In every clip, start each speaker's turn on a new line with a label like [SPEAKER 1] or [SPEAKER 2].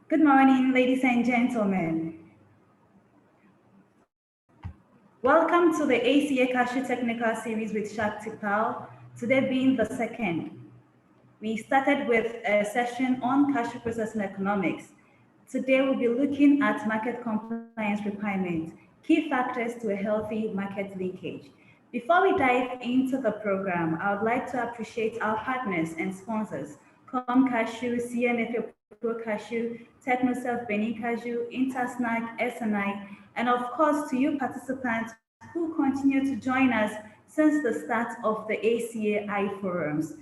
[SPEAKER 1] Good morning, ladies and gentlemen. Welcome to the ACA Cashew Technical Series with Shakti Pal, today being the second. We started with a session on cashew processing economics. Today we'll be looking at market compliance requirements, key factors to a healthy market linkage. Before we dive into the program, I would like to appreciate our partners and sponsors, Com Cashew, CMFA Pro Cashew, TechnoSelf Benin Cashew, Intersnack, SNI, and of course to you participants who continue to join us since the start of the ACAI forums.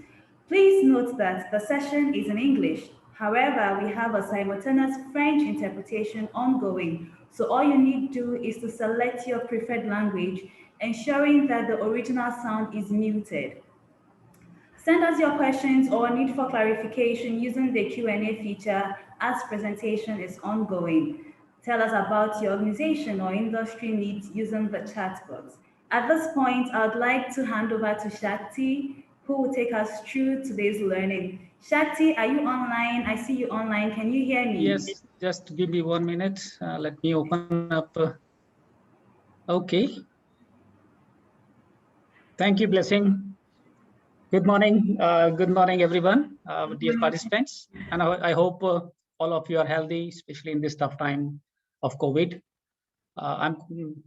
[SPEAKER 1] Please note that the session is in English. However, we have a simultaneous French interpretation ongoing, so all you need to do is to select your preferred language, ensuring that the original sound is muted. Send us your questions or need for clarification using the Q&A feature as presentation is ongoing. Tell us about your organization or industry needs using the chat box. At this point, I would like to hand over to Shakti, who will take us through today's learning. Shakti, are you online? I see you online. Can you hear me?
[SPEAKER 2] Yes, just give me 1 minute. Let me open up. Okay. Thank you, Blessing. Good morning. Good morning, everyone, dear participants. And I hope all of you are healthy, especially in this tough time of COVID. I'm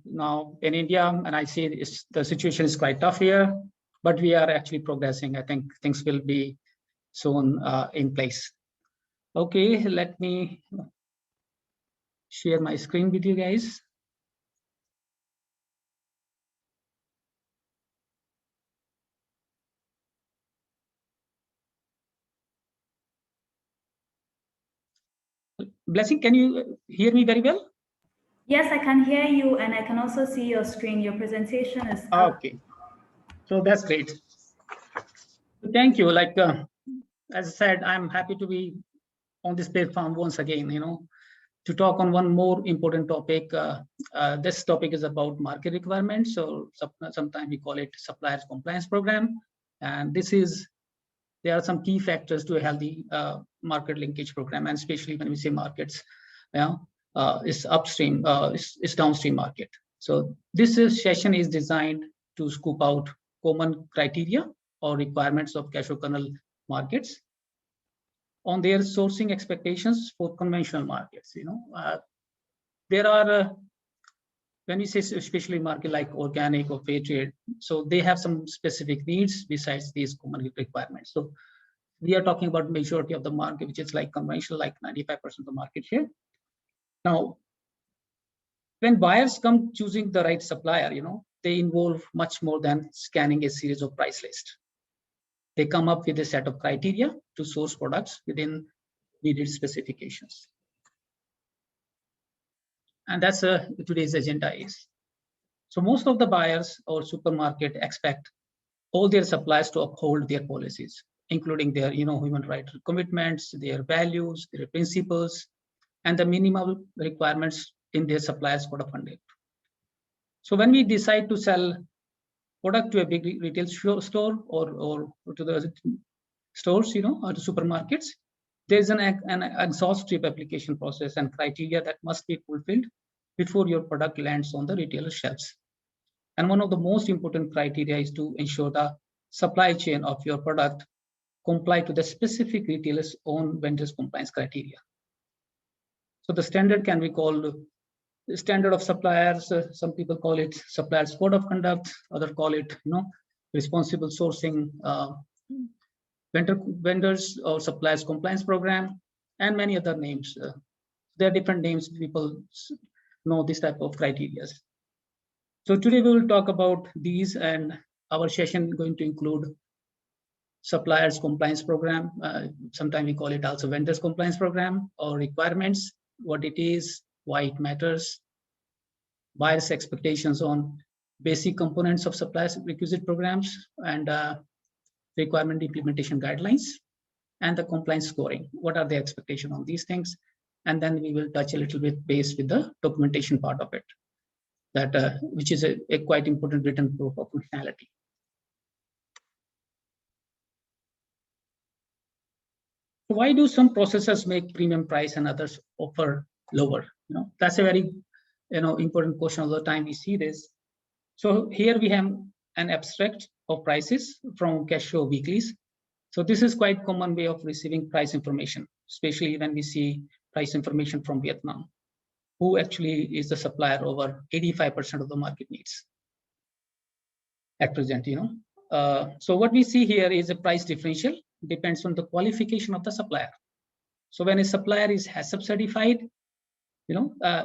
[SPEAKER 2] now in India, and I see the situation is quite tough here, but we are actually progressing. I think things will be soon in place. Okay, let me share my screen with you guys. Blessing, can you hear me very well?
[SPEAKER 1] Yes, I can hear you, and I can also see your screen. Your presentation is up.
[SPEAKER 2] Okay, so that's great. Thank you. Like as I said, I'm happy to be on this platform once again. To talk on one more important topic. This topic is about market requirements. So sometimes we call it suppliers compliance program, and there are some key factors to a healthy market linkage program, and especially when we say markets, it's upstream, it's downstream market. So this session is designed to scope out common criteria or requirements of cashew kernel markets on their sourcing expectations for conventional markets. There are when we say especially market like organic or fair trade, so they have some specific needs besides these common requirements. So we are talking about majority of the market, which is like conventional, like 95% of the market share. Now, when buyers come choosing the right supplier, they involve much more than scanning a series of price lists. They come up with a set of criteria to source products within needed specifications. And that's today's agenda is. So most of the buyers or supermarket expect all their suppliers to uphold their policies, including their human rights commitments, their values, their principles, and the minimal requirements in their suppliers code of conduct. So when we decide to sell product to a big retail store or to the stores, or to supermarkets, there's an exhaustive application process and criteria that must be fulfilled before your product lands on the retailer shelves. And one of the most important criteria is to ensure the supply chain of your product comply to the specific retailer's own vendors compliance criteria. So the standard can be called the standard of suppliers. Some people call it suppliers code of conduct. Others call it, responsible sourcing, vendors or suppliers compliance program, and many other names. There are different names. People know this type of criteria. So today we will talk about these, and our session is going to include suppliers compliance program. Sometimes we call it also vendors compliance program, or requirements, what it is, why it matters, buyers' expectations on basic components of suppliers requisite programs, and requirement implementation guidelines, and the compliance scoring. What are the expectations on these things? And then we will touch a little bit base with the documentation part of it, that which is a quite important written proof of functionality. Why do some processors make premium price and others offer lower? That's a very important question all the time we see this. So here we have an abstract of prices from Casio weeklies. So this is quite common way of receiving price information, especially when we see price information from Vietnam, who actually is the supplier over 85% of the market needs at present. So what we see here is a price differential depends on the qualification of the supplier. So when a supplier is HACCP certified,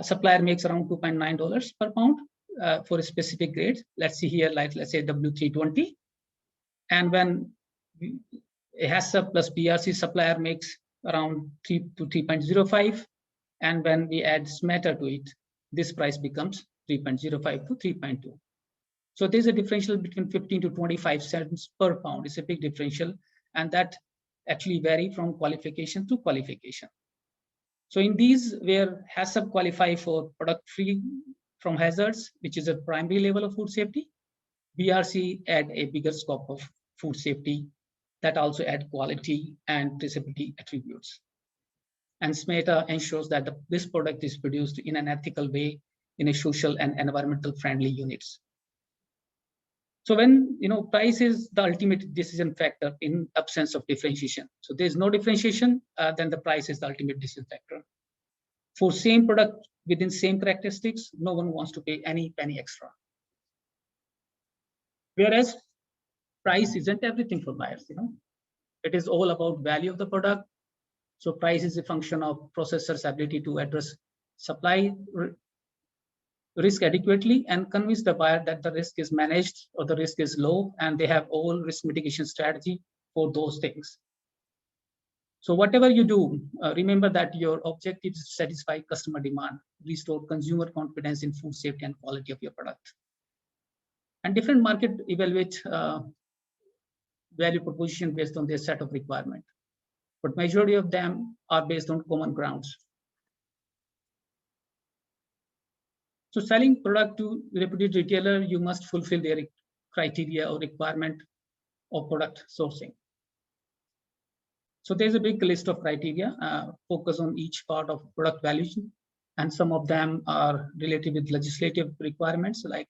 [SPEAKER 2] supplier makes around $2.9 per pound for a specific grade. Let's see here, like let's say W320. And when a HACCP plus BRC supplier makes around 3 to 3.05, and when we add SMATR to it, this price becomes 3.05 to 3.2. So there's a differential between 15 to 25 cents per pound. It's a big differential, and that actually vary from qualification to qualification. So in these where HACCP qualify for product free from hazards, which is a primary level of food safety, BRC add a bigger scope of food safety that also add quality and traceability attributes. And SMATR ensures that this product is produced in an ethical way in a social and environmental friendly units. So when price is the ultimate decision factor in absence of differentiation. So there's no differentiation, then the price is the ultimate decision factor. For same product within same characteristics, no one wants to pay any penny extra. Whereas price isn't everything for buyers. It is all about value of the product. So price is a function of processor's ability to address supply risk adequately and convince the buyer that the risk is managed or the risk is low, and they have all risk mitigation strategy for those things. So whatever you do, remember that your objective is to satisfy customer demand, restore consumer confidence in food safety and quality of your product. And different market evaluate value proposition based on their set of requirements, but majority of them are based on common grounds. So selling product to reputed retailer, you must fulfill their criteria or requirement of product sourcing. So there's a big list of criteria, focus on each part of product value chain, and some of them are related with legislative requirements like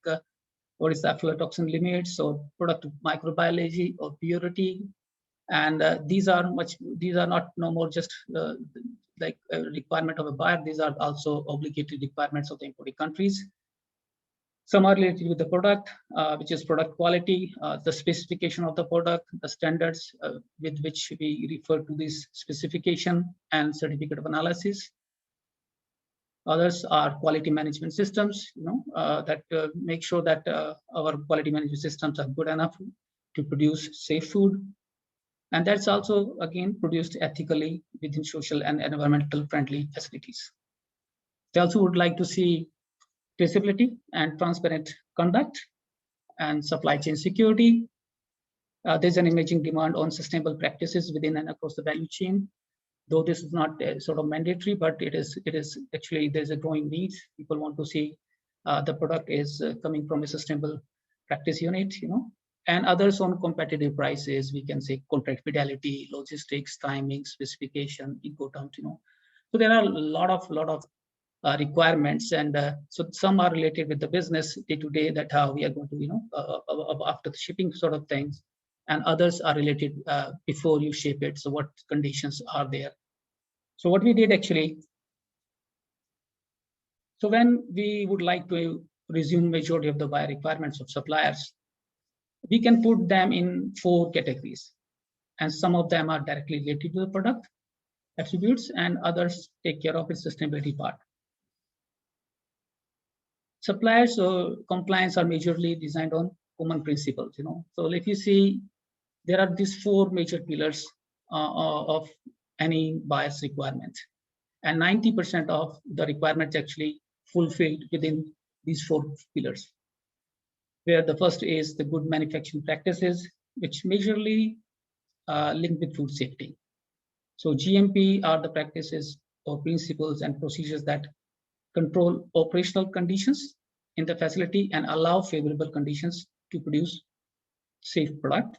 [SPEAKER 2] what is the aflatoxin limits or product microbiology or purity. And these are not no more just like a requirement of a buyer. These are also obligatory requirements of the importing countries. Some are related with the product, which is product quality, the specification of the product, the standards with which we refer to this specification and certificate of analysis. Others are quality management systems, that make sure that our quality management systems are good enough to produce safe food. And that's also, again, produced ethically within social and environmental friendly facilities. They also would like to see traceability and transparent conduct and supply chain security. There's an emerging demand on sustainable practices within and across the value chain. Though this is not sort of mandatory, but it is actually, there's a growing need. People want to see the product is coming from a sustainable practice unit, and others on competitive prices. We can say contract fidelity, logistics, timing, specification, Incoterms, So there are a lot of requirements, and so some are related with the business day to day, that how we are going to, after the shipping sort of things, and others are related before you ship it. So what conditions are there? So what we did actually, so when we would like to resume majority of the buyer requirements of suppliers, we can put them in 4 categories, and some of them are directly related to the product attributes, and others take care of its sustainability part. Suppliers compliance are majorly designed on common principles. So if you see, there are these 4 major pillars of any buyer's requirement, and 90% of the requirements actually fulfilled within these 4 pillars, where the first is the good manufacturing practices, which majorly linked with food safety. So GMP are the practices or principles and procedures that control operational conditions in the facility and allow favorable conditions to produce safe product.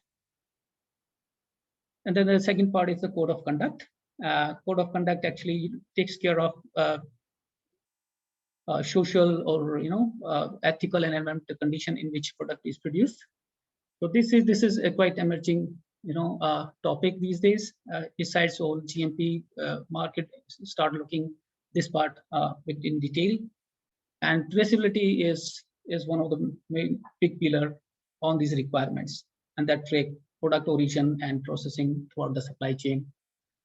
[SPEAKER 2] And then the second part is the code of conduct, Code of conduct actually takes care of social or ethical and environmental condition in which product is produced. So this is a quite emerging topic these days. Besides all GMP market start looking this part in detail, and traceability is one of the main big pillar on these requirements, and that track product origin and processing throughout the supply chain.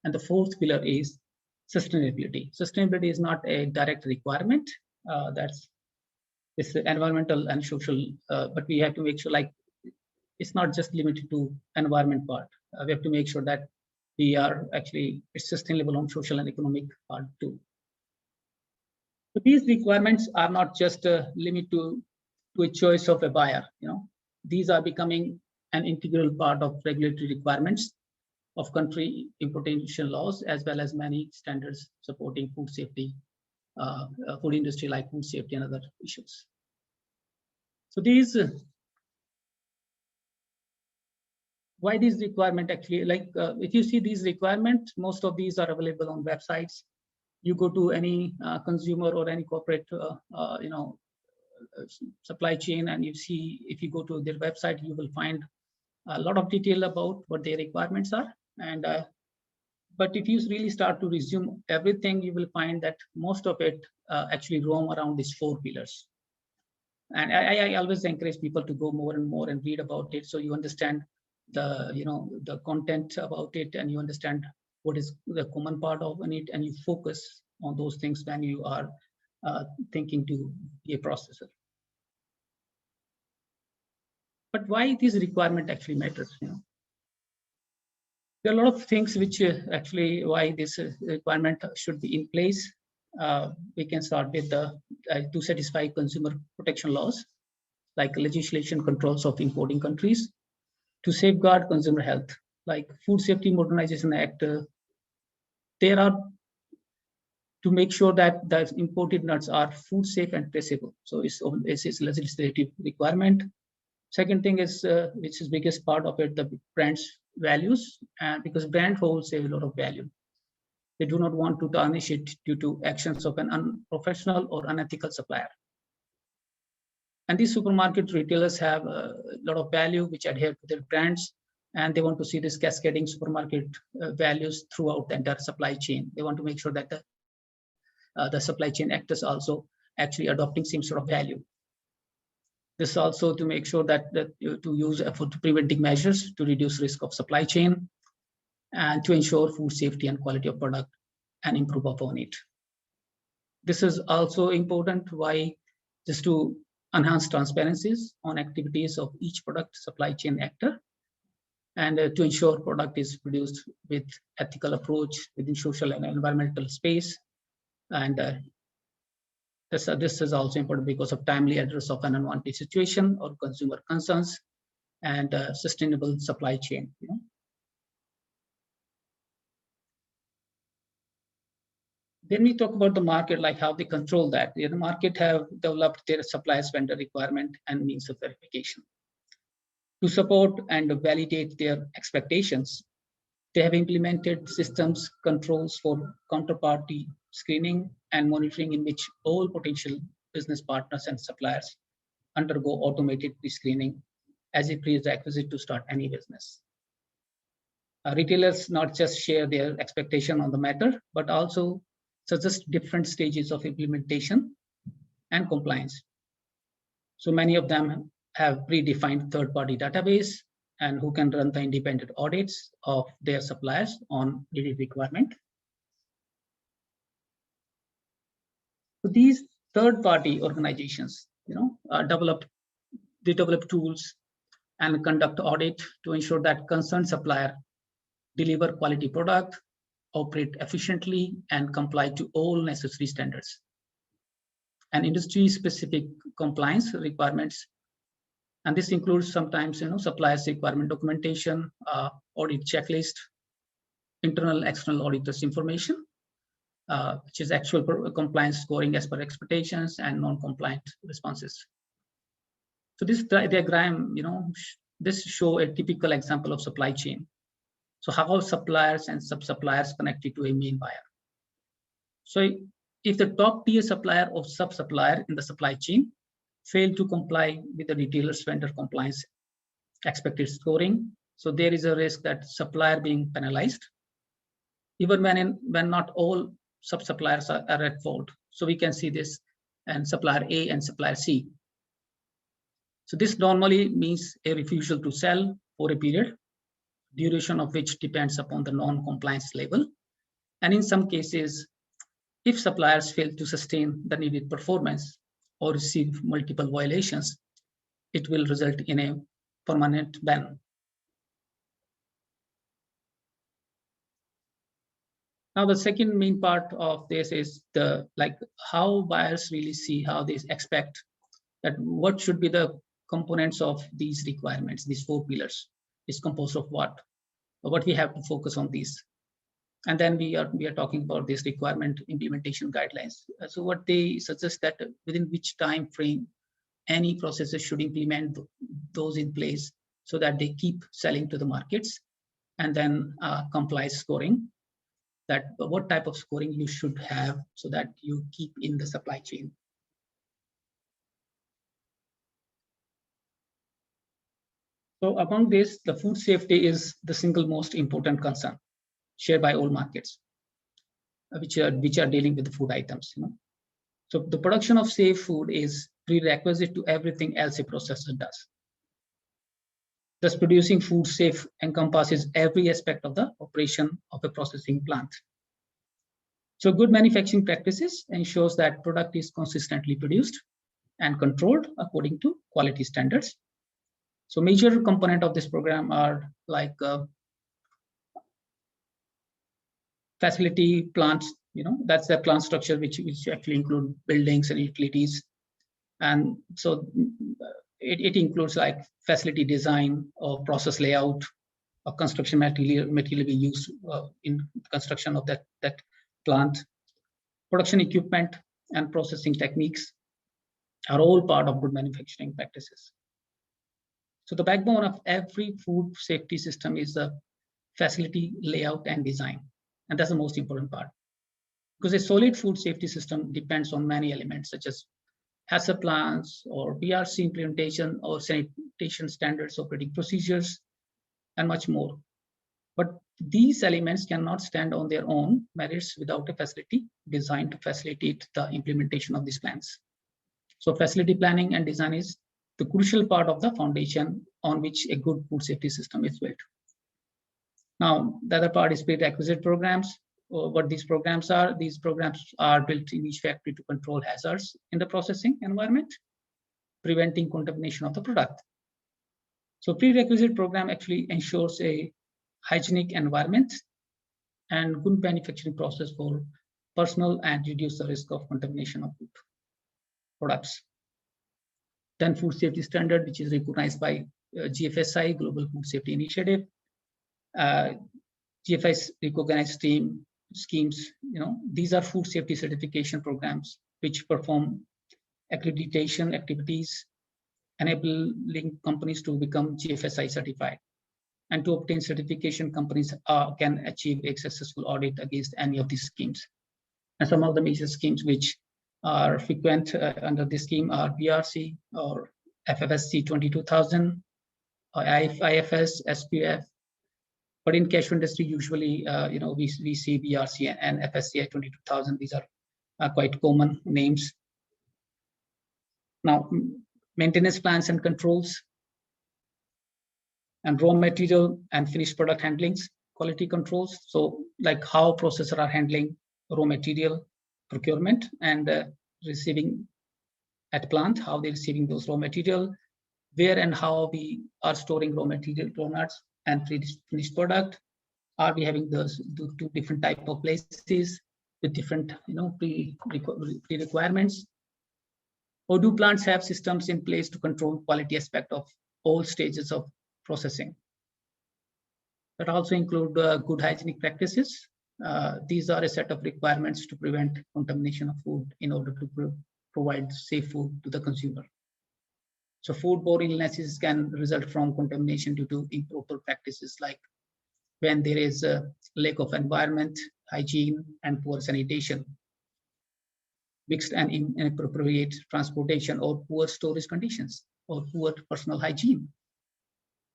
[SPEAKER 2] And the fourth pillar is sustainability. Sustainability is not a direct requirement. That's it's environmental and social, but we have to make sure like it's not just limited to environment part. We have to make sure that we are actually sustainable on social and economic part too. So these requirements are not just limited to a choice of a buyer. These are becoming an integral part of regulatory requirements of country importation laws, as well as many standards supporting food safety, food industry like food safety and other issues. So these why these requirement actually, like if you see these requirements, most of these are available on websites. You go to any consumer or any corporate supply chain, and you see, if you go to their website, you will find a lot of detail about what their requirements are. And but if you really start to resume everything, you will find that most of it actually roam around these four pillars. And I always encourage people to go more and more and read about it, so you understand the content about it, and you understand what is the common part of it, and you focus on those things when you are thinking to be a processor. But why this requirement actually matters? There are a lot of things which actually why this requirement should be in place. We can start with the to satisfy consumer protection laws, like legislation controls of importing countries, to safeguard consumer health, like Food Safety Modernization Act. There are to make sure that the imported nuts are food safe and traceable. So it's a legislative requirement. Second thing is, which is biggest part of it, the brand's values, because brand holds a lot of value. They do not want to tarnish it due to actions of an unprofessional or unethical supplier. And these supermarket retailers have a lot of value which adhere to their brands, and they want to see this cascading supermarket values throughout the entire supply chain. They want to make sure that the supply chain actors also actually adopting same sort of value. This is also to make sure that to use food preventing measures to reduce risk of supply chain, and to ensure food safety and quality of product and improve upon it. This is also important. Why? Just to enhance transparencies on activities of each product supply chain actor, and to ensure product is produced with ethical approach within social and environmental space. And this is also important because of timely address of an unwanted situation or consumer concerns, and sustainable supply chain. Then we talk about the market, like how they control that. The market have developed their suppliers vendor requirement and means of verification. To support and validate their expectations, they have implemented systems controls for counterparty screening and monitoring, in which all potential business partners and suppliers undergo automated pre-screening as a prerequisite to start any business. Retailers not just share their expectation on the matter, but also suggest different stages of implementation and compliance. So many of them have predefined third-party database and who can run the independent audits of their suppliers on needed requirement. So these third-party organizations, develop tools and conduct audit to ensure that concerned supplier deliver quality product, operate efficiently, and comply to all necessary standards and industry-specific compliance requirements. And this includes sometimes, suppliers requirement documentation, audit checklist, internal, external auditors information, which is actual compliance scoring as per expectations and non-compliant responses. So this diagram, this show a typical example of supply chain. So how are suppliers and sub-suppliers connected to a main buyer? So if the top tier supplier or sub-supplier in the supply chain fail to comply with the retailer's vendor compliance expected scoring, so there is a risk that supplier being penalized, even when not all sub-suppliers are at fault. So we can see this and supplier A and supplier C. So this normally means a refusal to sell for a period, duration of which depends upon the non-compliance level. And in some cases, if suppliers fail to sustain the needed performance or receive multiple violations, it will result in a permanent ban. Now, the second main part of this is the how buyers really see, how they expect that what should be the components of these requirements, these 4 pillars is composed of what we have to focus on these. And then we are talking about this requirement implementation guidelines. So what they suggest that within which time frame any processes should implement those in place so that they keep selling to the markets, and then compliance scoring, that what type of scoring you should have so that you keep in the supply chain. So among this, the food safety is the single most important concern shared by all markets, which are dealing with the food items. So the production of safe food is prerequisite to everything else a processor does. Thus, producing food safe encompasses every aspect of the operation of a processing plant. So good manufacturing practices ensures that product is consistently produced and controlled according to quality standards. So major component of this program are like facility plants, that's the plant structure which actually include buildings and utilities. And so it includes like facility design or process layout or construction material being used in construction of that plant. Production equipment and processing techniques are all part of good manufacturing practices. So the backbone of every food safety system is the facility layout and design. And that's the most important part. Because a solid food safety system depends on many elements such as HACCP plans or BRC implementation or sanitation standards, operating procedures, and much more. But these elements cannot stand on their own merits without a facility designed to facilitate the implementation of these plans. So facility planning and design is the crucial part of the foundation on which a good food safety system is built. Now, the other part is prerequisite programs. What these programs are built in each factory to control hazards in the processing environment, preventing contamination of the product. So prerequisite program actually ensures a hygienic environment and good manufacturing process for personnel and reduce the risk of contamination of food products. Then food safety standard, which is recognized by GFSI, Global Food Safety Initiative. GFSI recognized schemes, these are food safety certification programs which perform accreditation activities, enabling companies to become GFSI certified. And to obtain certification, companies can achieve a successful audit against any of these schemes. And some of the major schemes which are frequent under this scheme are BRC or FFSC 22000, or IFS, SPF. But in cashew industry, usually, we see BRC and FSCI 22000. These are quite common names. Now, maintenance plans and controls, and raw material and finished product handlings, quality controls. So like how processors are handling raw material procurement and receiving at plant, how they're receiving those raw material, where and how we are storing raw material, donuts and finished product. Are we having those two different type of places with different pre-requirements? Or do plants have systems in place to control quality aspect of all stages of processing? That also include good hygienic practices. These are a set of requirements to prevent contamination of food in order to provide safe food to the consumer. So foodborne illnesses can result from contamination due to improper practices like when there is a lack of environment, hygiene, and poor sanitation, mixed and inappropriate transportation, or poor storage conditions, or poor personal hygiene.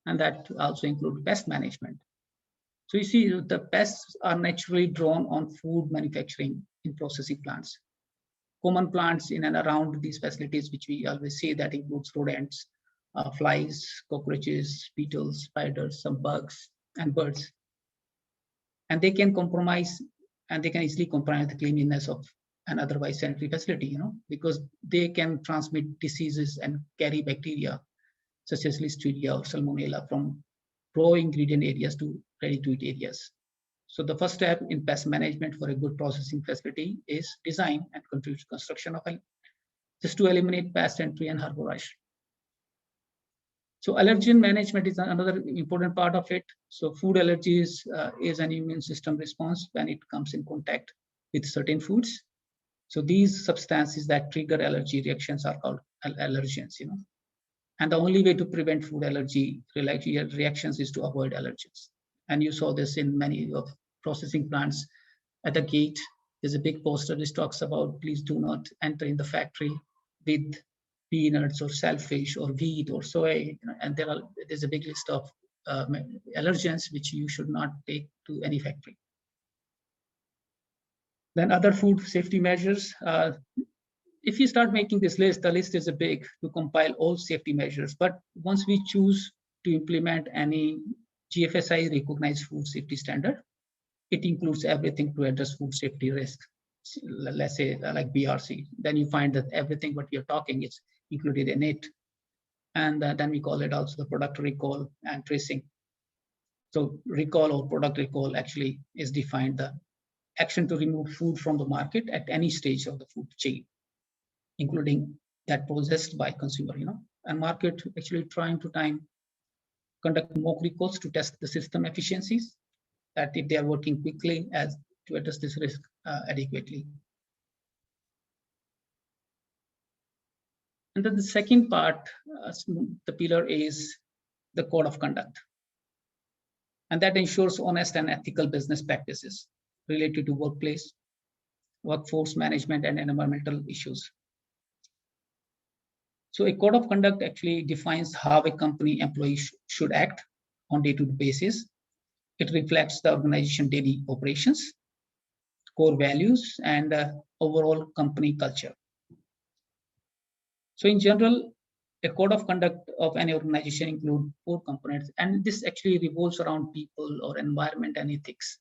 [SPEAKER 2] And that also includes pest management. So you see, the pests are naturally drawn on food manufacturing in processing plants. Common plants in and around these facilities, which we always say, that includes rodents, flies, cockroaches, beetles, spiders, some bugs, and birds. And they can compromise, and they can easily compromise the cleanliness of an otherwise sanitary facility, because they can transmit diseases and carry bacteria such as Listeria or Salmonella from raw ingredient areas to ready-to-eat areas. So the first step in pest management for a good processing facility is design and construction of a, just to eliminate pest entry and herborage. So allergen management is another important part of it. So food allergies is an immune system response when it comes in contact with certain foods. So these substances that trigger allergy reactions are called allergens, And the only way to prevent food allergy reactions is to avoid allergens. And you saw this in many of processing plants. At the gate, there's a big poster which talks about, please do not enter in the factory with peanuts or shellfish or wheat or soy. And there's a big list of allergens which you should not take to any factory. Then other food safety measures. If you start making this list, the list is big to compile all safety measures. But once we choose to implement any GFSI recognized food safety standard, it includes everything to address food safety risk. Let's say like BRC, then you find that everything what we are talking is included in it. And then we call it also the product recall and tracing. So recall or product recall actually is defined the action to remove food from the market at any stage of the food chain, including that possessed by consumer, and market actually trying to conduct mock recalls to test the system efficiencies, that if they are working quickly as to address this risk adequately. And then the second part, the pillar is the code of conduct. And that ensures honest and ethical business practices related to workplace, workforce management, and environmental issues. So a code of conduct actually defines how a company employee should act on day-to-day basis. It reflects the organization daily operations, core values, and overall company culture. So in general, a code of conduct of any organization includes 4 components, and this actually revolves around people or environment and ethics.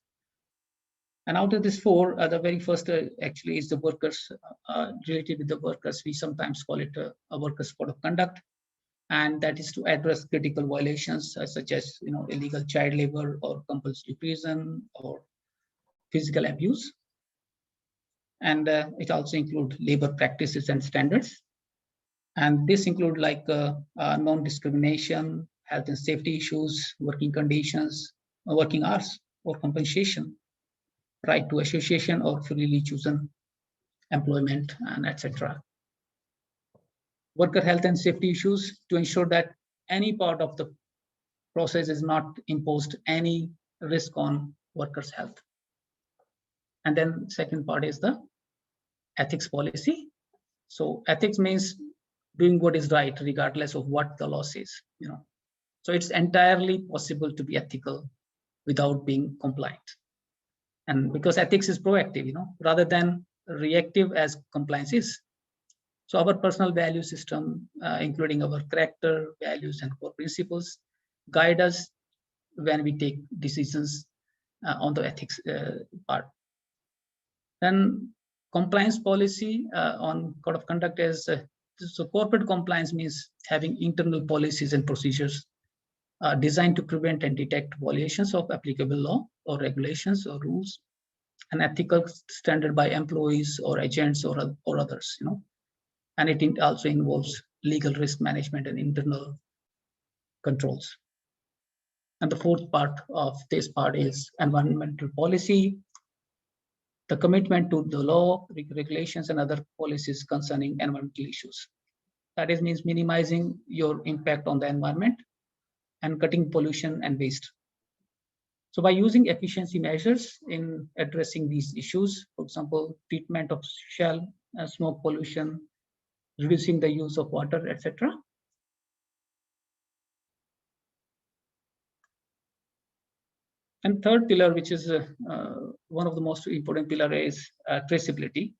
[SPEAKER 2] And out of these 4, the very first actually is the workers, related with the workers. We sometimes call it a workers code of conduct, and that is to address critical violations such as illegal child labor or compulsory prison or physical abuse. And it also includes labor practices and standards. And this include like non-discrimination, health and safety issues, working conditions, working hours or compensation, right to association or freely chosen employment, and etc. Worker health and safety issues to ensure that any part of the process is not imposed any risk on workers' health. And then second part is the ethics policy. So ethics means doing what is right regardless of what the law says. So it's entirely possible to be ethical without being compliant. And because ethics is proactive, rather than reactive as compliance is. So our personal value system, including our character, values, and core principles, guide us when we take decisions on the ethics part. Then compliance policy on code of conduct is, so corporate compliance means having internal policies and procedures designed to prevent and detect violations of applicable law or regulations or rules, an ethical standard by employees or agents or others, and it also involves legal risk management and internal controls. And the fourth part of this part is environmental policy, the commitment to the law, regulations, and other policies concerning environmental issues. That is means minimizing your impact on the environment and cutting pollution and waste. So by using efficiency measures in addressing these issues, for example, treatment of shell, smoke pollution, reducing the use of water, etc. And third pillar, which is one of the most important pillar, is traceability.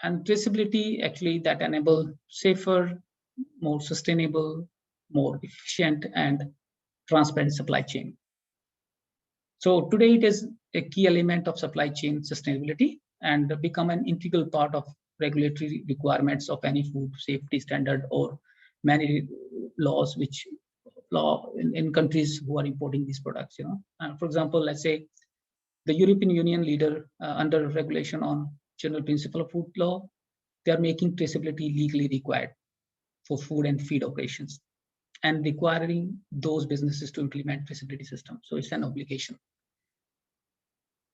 [SPEAKER 2] And traceability actually that enable safer, more sustainable, more efficient and transparent supply chain. So today it is a key element of supply chain sustainability and become an integral part of regulatory requirements of any food safety standard or many laws which law in countries who are importing these products. For example, let's say the European Union leader under regulation on general principle of food law, they are making traceability legally required for food and feed operations and requiring those businesses to implement traceability system. So it's an obligation.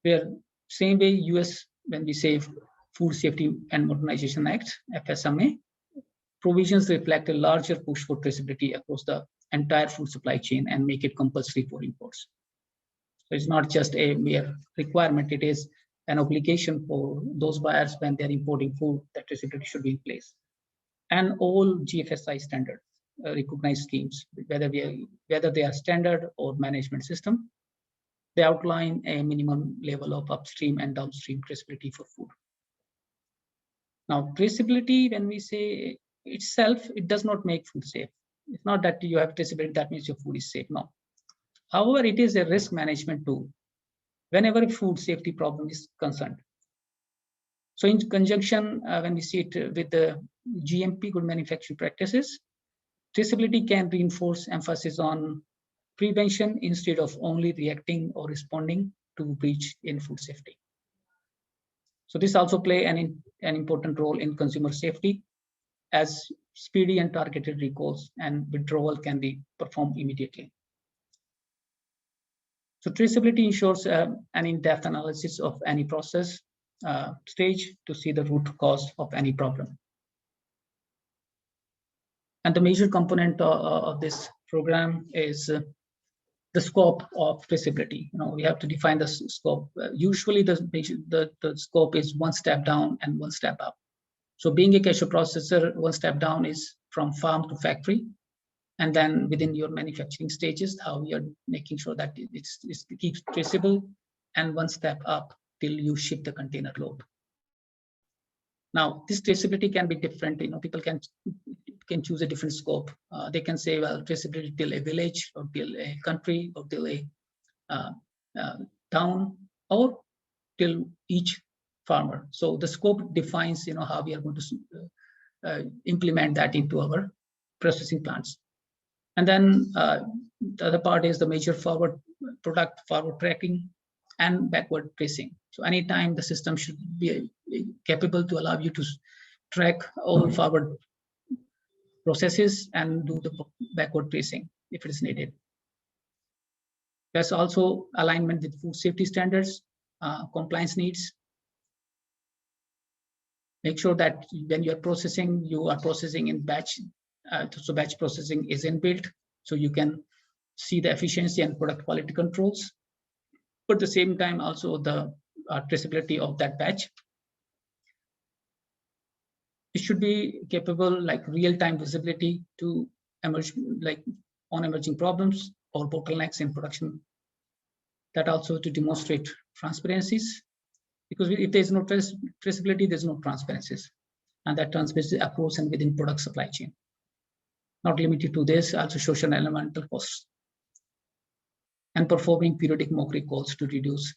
[SPEAKER 2] Where same way US, when we say Food Safety and Modernization Act, FSMA, provisions reflect a larger push for traceability across the entire food supply chain and make it compulsory for imports. So it's not just a mere requirement, it is an obligation for those buyers when they're importing food that traceability should be in place. And all GFSI standards, recognized schemes, whether they are standard or management system, they outline a minimum level of upstream and downstream traceability for food. Now, traceability, when we say itself, it does not make food safe. It's not that you have traceability, that means your food is safe. No. However, it is a risk management tool whenever a food safety problem is concerned. So in conjunction, when we see it with the GMP, good manufacturing practices, traceability can reinforce emphasis on prevention instead of only reacting or responding to breach in food safety. So this also play an important role in consumer safety, as speedy and targeted recalls and withdrawal can be performed immediately. So traceability ensures an in-depth analysis of any process stage to see the root cause of any problem. And the major component of this program is the scope of traceability. We have to define the scope. Usually the scope is one step down and one step up. So being a cashew processor, one step down is from farm to factory. And then within your manufacturing stages, how we are making sure that it keeps traceable, and one step up till you ship the container load. Now, this traceability can be different. People can choose a different scope. They can say, well, traceability till a village or till a country or till a town or till each farmer. So the scope defines, how we are going to implement that into our processing plants. And then the other part is the major forward tracking and backward tracing. So anytime the system should be capable to allow you to track all forward processes and do the backward tracing if it is needed. There's also alignment with food safety standards, compliance needs. Make sure that when you are processing in batch. So batch processing is inbuilt, so you can see the efficiency and product quality controls. But at the same time, also the traceability of that batch. It should be capable, like real-time visibility to emerging problems or bottlenecks in production. That also to demonstrate transparencies, because if there's no traceability, there's no transparencies, and that transparency across and within product supply chain. Not limited to this, also social and environmental costs. And performing periodic mock recalls to reduce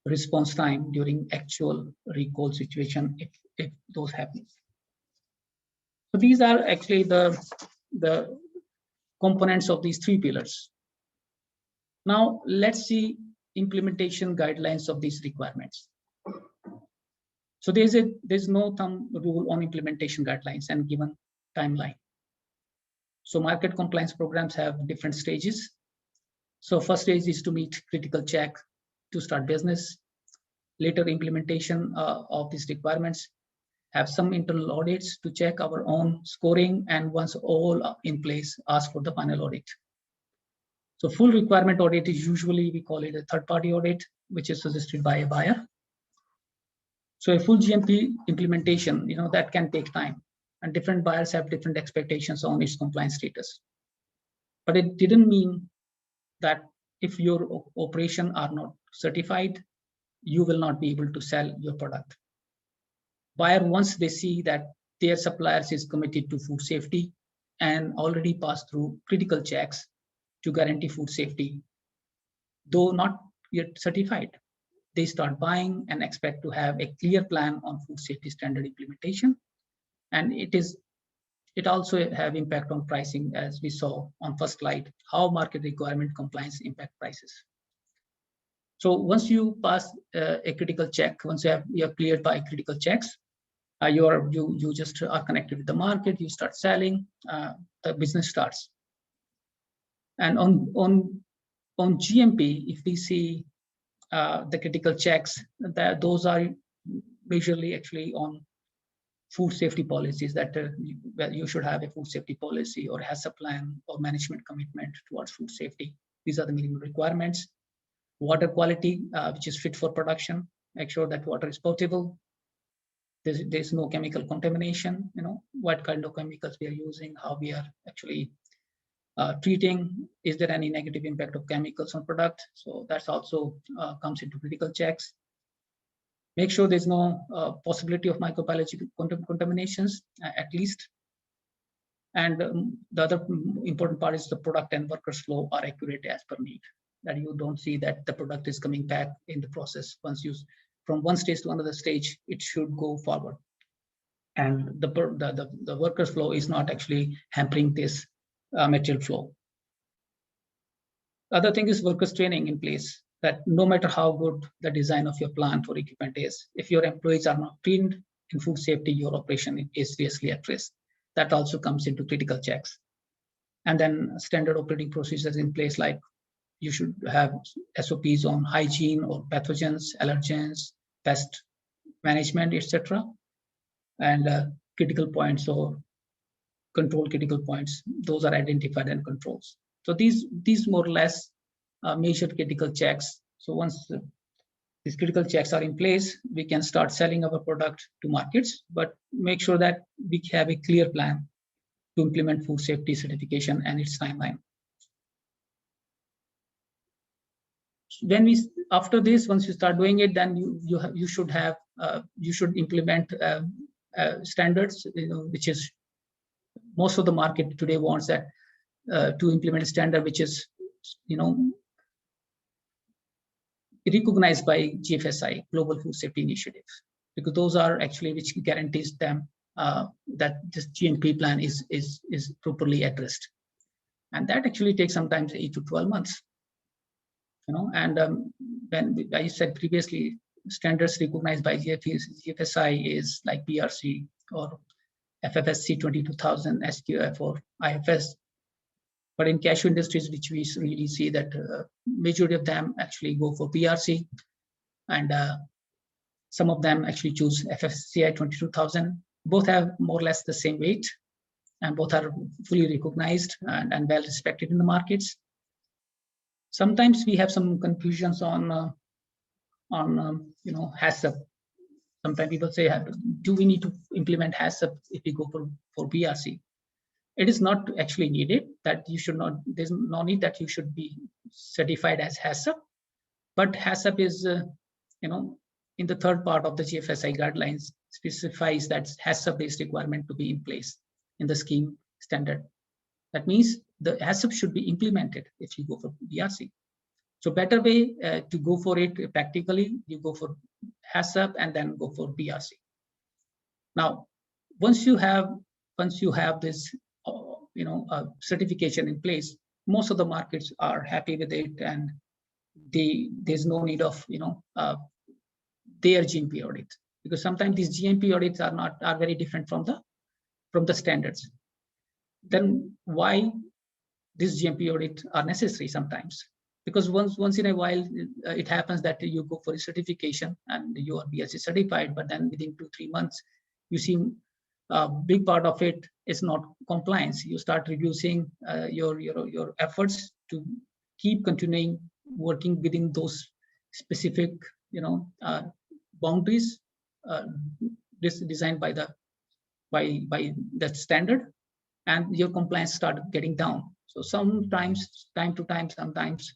[SPEAKER 2] response time during actual recall situation if those happen. So these are actually the components of these three pillars. Now let's see implementation guidelines of these requirements. So there's no thumb rule on implementation guidelines and given timeline. So market compliance programs have different stages. So first stage is to meet critical check to start business. Later implementation of these requirements, have some internal audits to check our own scoring, and once all are in place, ask for the final audit. So full requirement audit is usually, we call it a third-party audit, which is suggested by a buyer. So a full GMP implementation, that can take time, and different buyers have different expectations on its compliance status. But it didn't mean that if your operation are not certified, you will not be able to sell your product. Buyer, once they see that their suppliers is committed to food safety and already passed through critical checks to guarantee food safety, though not yet certified, they start buying and expect to have a clear plan on food safety standard implementation. And it also have impact on pricing, as we saw on first slide, how market requirement compliance impact prices. So once you pass a critical check, once you are cleared by critical checks, you just are connected with the market, you start selling, the business starts. And on GMP, if we see the critical checks, those are majorly actually on food safety policies, that you should have a food safety policy or HACCP plan or management commitment towards food safety. These are the minimum requirements. Water quality, which is fit for production, make sure that water is potable. There's no chemical contamination, what kind of chemicals we are using, how we are actually treating, is there any negative impact of chemicals on product? So that's also comes into critical checks. Make sure there's no possibility of microbiological contaminations, at least. And the other important part is the product and workers flow are accurate as per need, that you don't see that the product is coming back in the process. Once you from one stage to another stage, it should go forward. And the workers flow is not actually hampering this material flow. Other thing is workers training in place, that no matter how good the design of your plant or equipment is, if your employees are not trained in food safety, your operation is seriously at risk. That also comes into critical checks. And then standard operating procedures in place, like you should have SOPs on hygiene or pathogens, allergens, pest management, etc. And critical points or control critical points, those are identified and controls. So these more or less major critical checks. So once these critical checks are in place, we can start selling our product to markets, but make sure that we have a clear plan to implement food safety certification and its timeline. After this, once you start doing it, then you should implement standards, which is most of the market today wants that to implement a standard which is recognized by GFSI, Global Food Safety Initiative, because those are actually which guarantees them that this GMP plan is properly addressed, and that actually takes sometimes 8 to 12 months. And when I said previously, standards recognized by GFSI is like BRC or FFSC 22000, SQF or IFS. But in cashew industries, which we really see that majority of them actually go for BRC, and some of them actually choose FFSCI 22000. Both have more or less the same weight, and both are fully recognized and well respected in the markets. Sometimes we have some confusions on HACCP. Sometimes people say, do we need to implement HACCP if we go for BRC? It is not actually needed, that you should not, there's no need that you should be certified as HACCP, but HACCP is, in the third part of the GFSI guidelines specifies that HACCP-based requirement to be in place in the scheme standard. That means the HACCP should be implemented if you go for BRC. So better way to go for it practically, you go for HACCP and then go for BRC. Now, once you have this certification in place, most of the markets are happy with it, and there's no need of their GMP audit, because sometimes these GMP audits are very different from the standards. Then why these GMP audits are necessary sometimes? Because once in a while it happens that you go for a certification and you are BRC certified, but then within 2-3 months you see a big part of it is not compliance. You start reducing your efforts to keep continuing working within those specific, boundaries designed by that standard, and your compliance started getting down. So sometimes, time to time, sometimes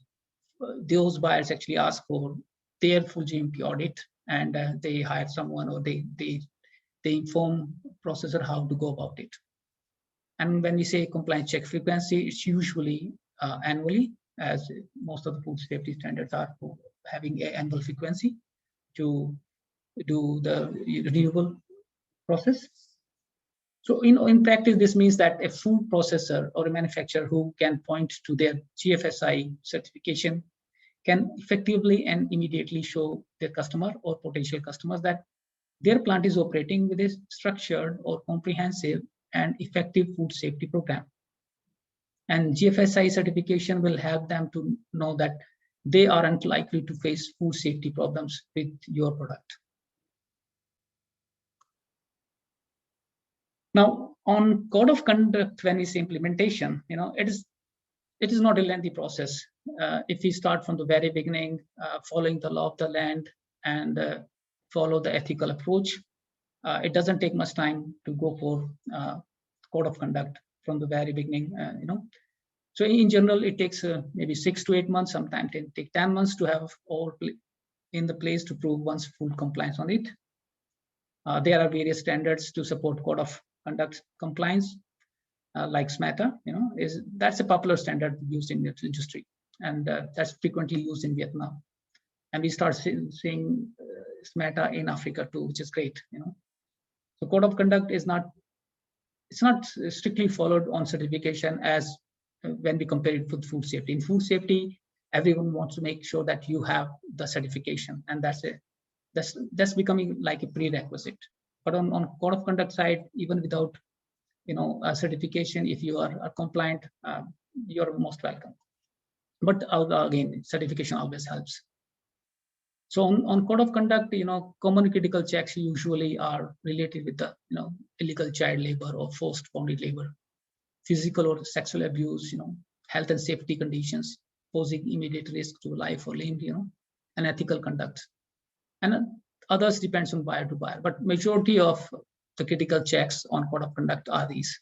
[SPEAKER 2] those buyers actually ask for their full GMP audit, and they hire someone, or they inform processor how to go about it. And when we say compliance check frequency, it's usually annually, as most of the food safety standards are for having an annual frequency to do the renewable process. So in practice, this means that a food processor or a manufacturer who can point to their GFSI certification can effectively and immediately show their customer or potential customers that their plant is operating with a structured or comprehensive and effective food safety program. And GFSI certification will help them to know that they aren't likely to face food safety problems with your product. Now, on code of conduct, when we say implementation, it is not a lengthy process. If we start from the very beginning, following the law of the land and follow the ethical approach, it doesn't take much time to go for code of conduct from the very beginning. So in general, it takes maybe 6 to 8 months. Sometimes it takes 10 months to have all in the place to prove one's full compliance on it. There are various standards to support code of conduct compliance, like SMATA. That's a popular standard used in the industry, and that's frequently used in Vietnam. And we start seeing SMATA in Africa too, which is great. So code of conduct it's not strictly followed on certification as when we compare it with food safety. In food safety, everyone wants to make sure that you have the certification, and that's becoming like a prerequisite. But on code of conduct side, even without a certification, if you are compliant, you're most welcome. But again, certification always helps. So on code of conduct, common critical checks usually are related with the illegal child labor or forced bonded labor, physical or sexual abuse, health and safety conditions posing immediate risk to life or limb, and ethical conduct. And others depends on buyer to buyer, but majority of the critical checks on code of conduct are these.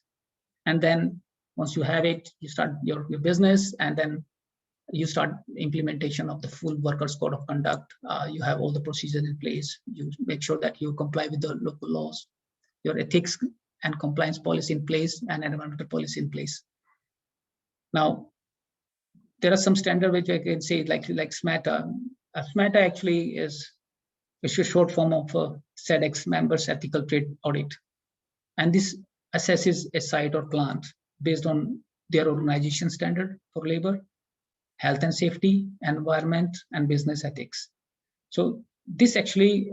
[SPEAKER 2] And then once you have it, you start your business, and then you start implementation of the full workers code of conduct. You have all the procedures in place. You make sure that you comply with the local laws, your ethics and compliance policy in place, and environmental policy in place. Now, there are some standards which I can say like SMATA. SMATA actually is a short form of SEDEX, Members Ethical Trade Audit. And this assesses a site or plant based on their organization standard for labor, health and safety, environment, and business ethics. So this actually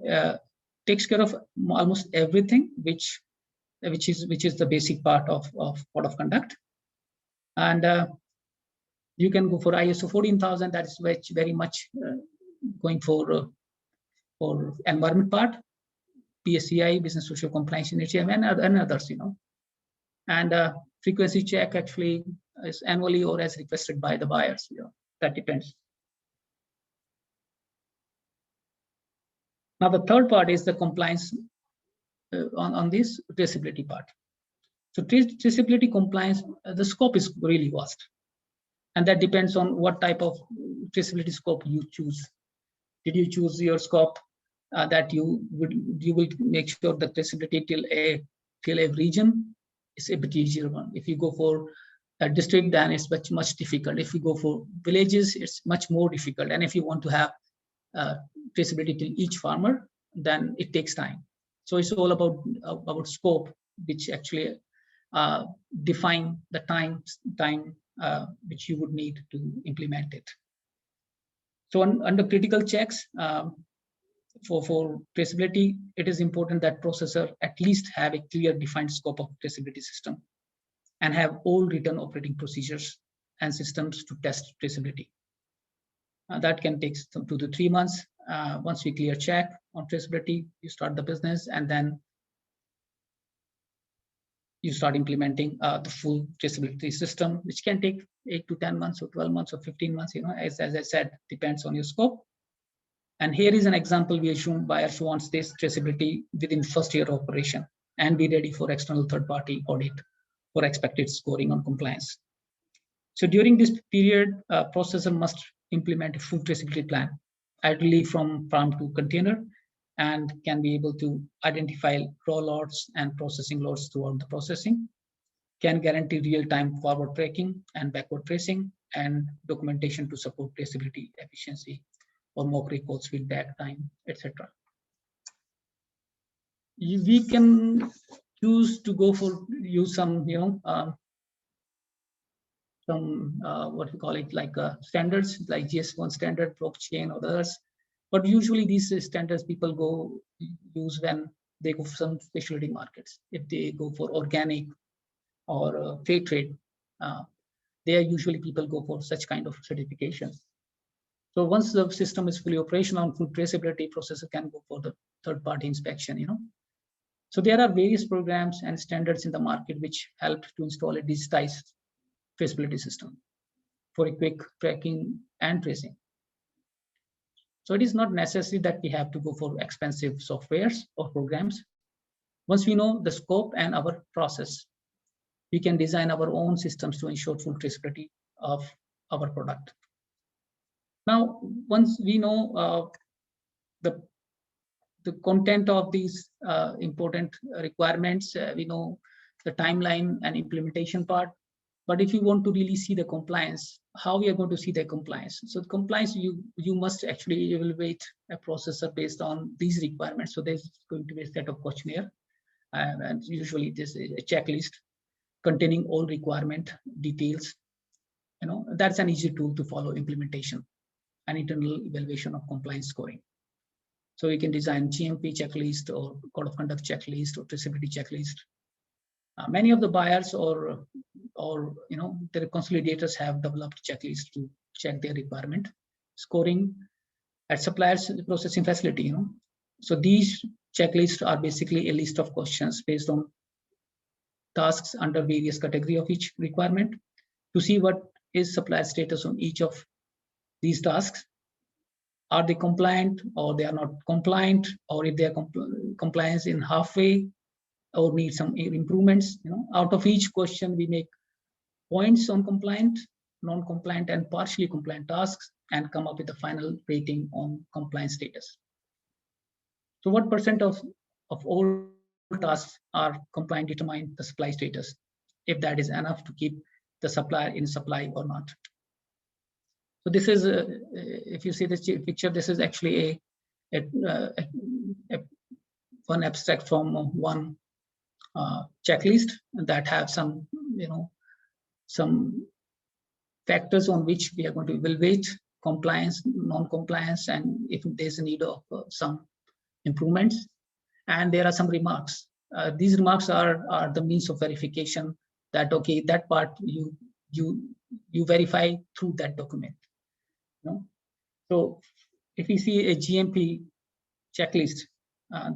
[SPEAKER 2] takes care of almost everything, which is the basic part of code of conduct. And you can go for ISO 14000. That is very much going for environment part, BSCI, Business Social Compliance Initiative, and others. And frequency check actually is annually or as requested by the buyers. That depends. Now the third part is the compliance on this traceability part. So traceability compliance, the scope is really vast, and that depends on what type of traceability scope you choose. Did you choose your scope that you will make sure the traceability till a region is a bit easier one. If you go for a district, then it's much difficult. If you go for villages, it's much more difficult. And if you want to have traceability till each farmer, then it takes time. So it's all about scope, which actually define the time which you would need to implement it. So under critical checks for traceability, it is important that processor at least have a clear defined scope of traceability system and have all written operating procedures and systems to test traceability. That can take 2 to 3 months. Once we clear check on traceability, you start the business, and then you start implementing the full traceability system, which can take 8 to 10 months or 12 months or 15 months, as I said, depends on your scope. And here is an example. We assume buyers wants this traceability within first year of operation and be ready for external third-party audit for expected scoring on compliance. So during this period, processor must implement a full traceability plan, ideally from farm to container, and can be able to identify raw lots and processing lots throughout the processing, can guarantee real-time forward tracking and backward tracing, and documentation to support traceability efficiency or mock records, feedback time, etc. We can choose to go for use some, what we call it, like standards like GS1 standard, blockchain, or others. But usually these standards people go use when they go for some specialty markets. If they go for organic or fair trade, they are usually people go for such kind of certifications. So once the system is fully operational on food traceability, processor can go for the third-party inspection. So there are various programs and standards in the market which help to install a digitized traceability system for a quick tracking and tracing. So it is not necessary that we have to go for expensive softwares or programs. Once we know the scope and our process, we can design our own systems to ensure full traceability of our product. Now, once we know the content of these important requirements, we know the timeline and implementation part. But if you want to really see the compliance, how we are going to see the compliance? So the compliance, you must actually evaluate a processor based on these requirements. So there's going to be a set of questionnaire, and usually this is a checklist containing all requirement details. That's an easy tool to follow implementation and internal evaluation of compliance scoring. So you can design GMP checklist or code of conduct checklist or traceability checklist. Many of the buyers or their consolidators have developed checklists to check their requirement scoring at suppliers processing facility. So these checklists are basically a list of questions based on tasks under various category of each requirement to see what is supplier status on each of these tasks. Are they compliant or they are not compliant, or if they are compliance in halfway or need some improvements. Out of each question, we make points on compliant, non-compliant, and partially compliant tasks and come up with a final rating on compliance status. So what percent of all tasks are compliant determine the supply status, if that is enough to keep the supplier in supply or not. So this is, if you see this picture, this is actually one abstract from one checklist that have some, some factors on which we are going to evaluate compliance, non-compliance, and if there's a need of some improvements. And there are some remarks. These remarks are the means of verification that, okay, that part you verify through that document. So if we see a GMP checklist,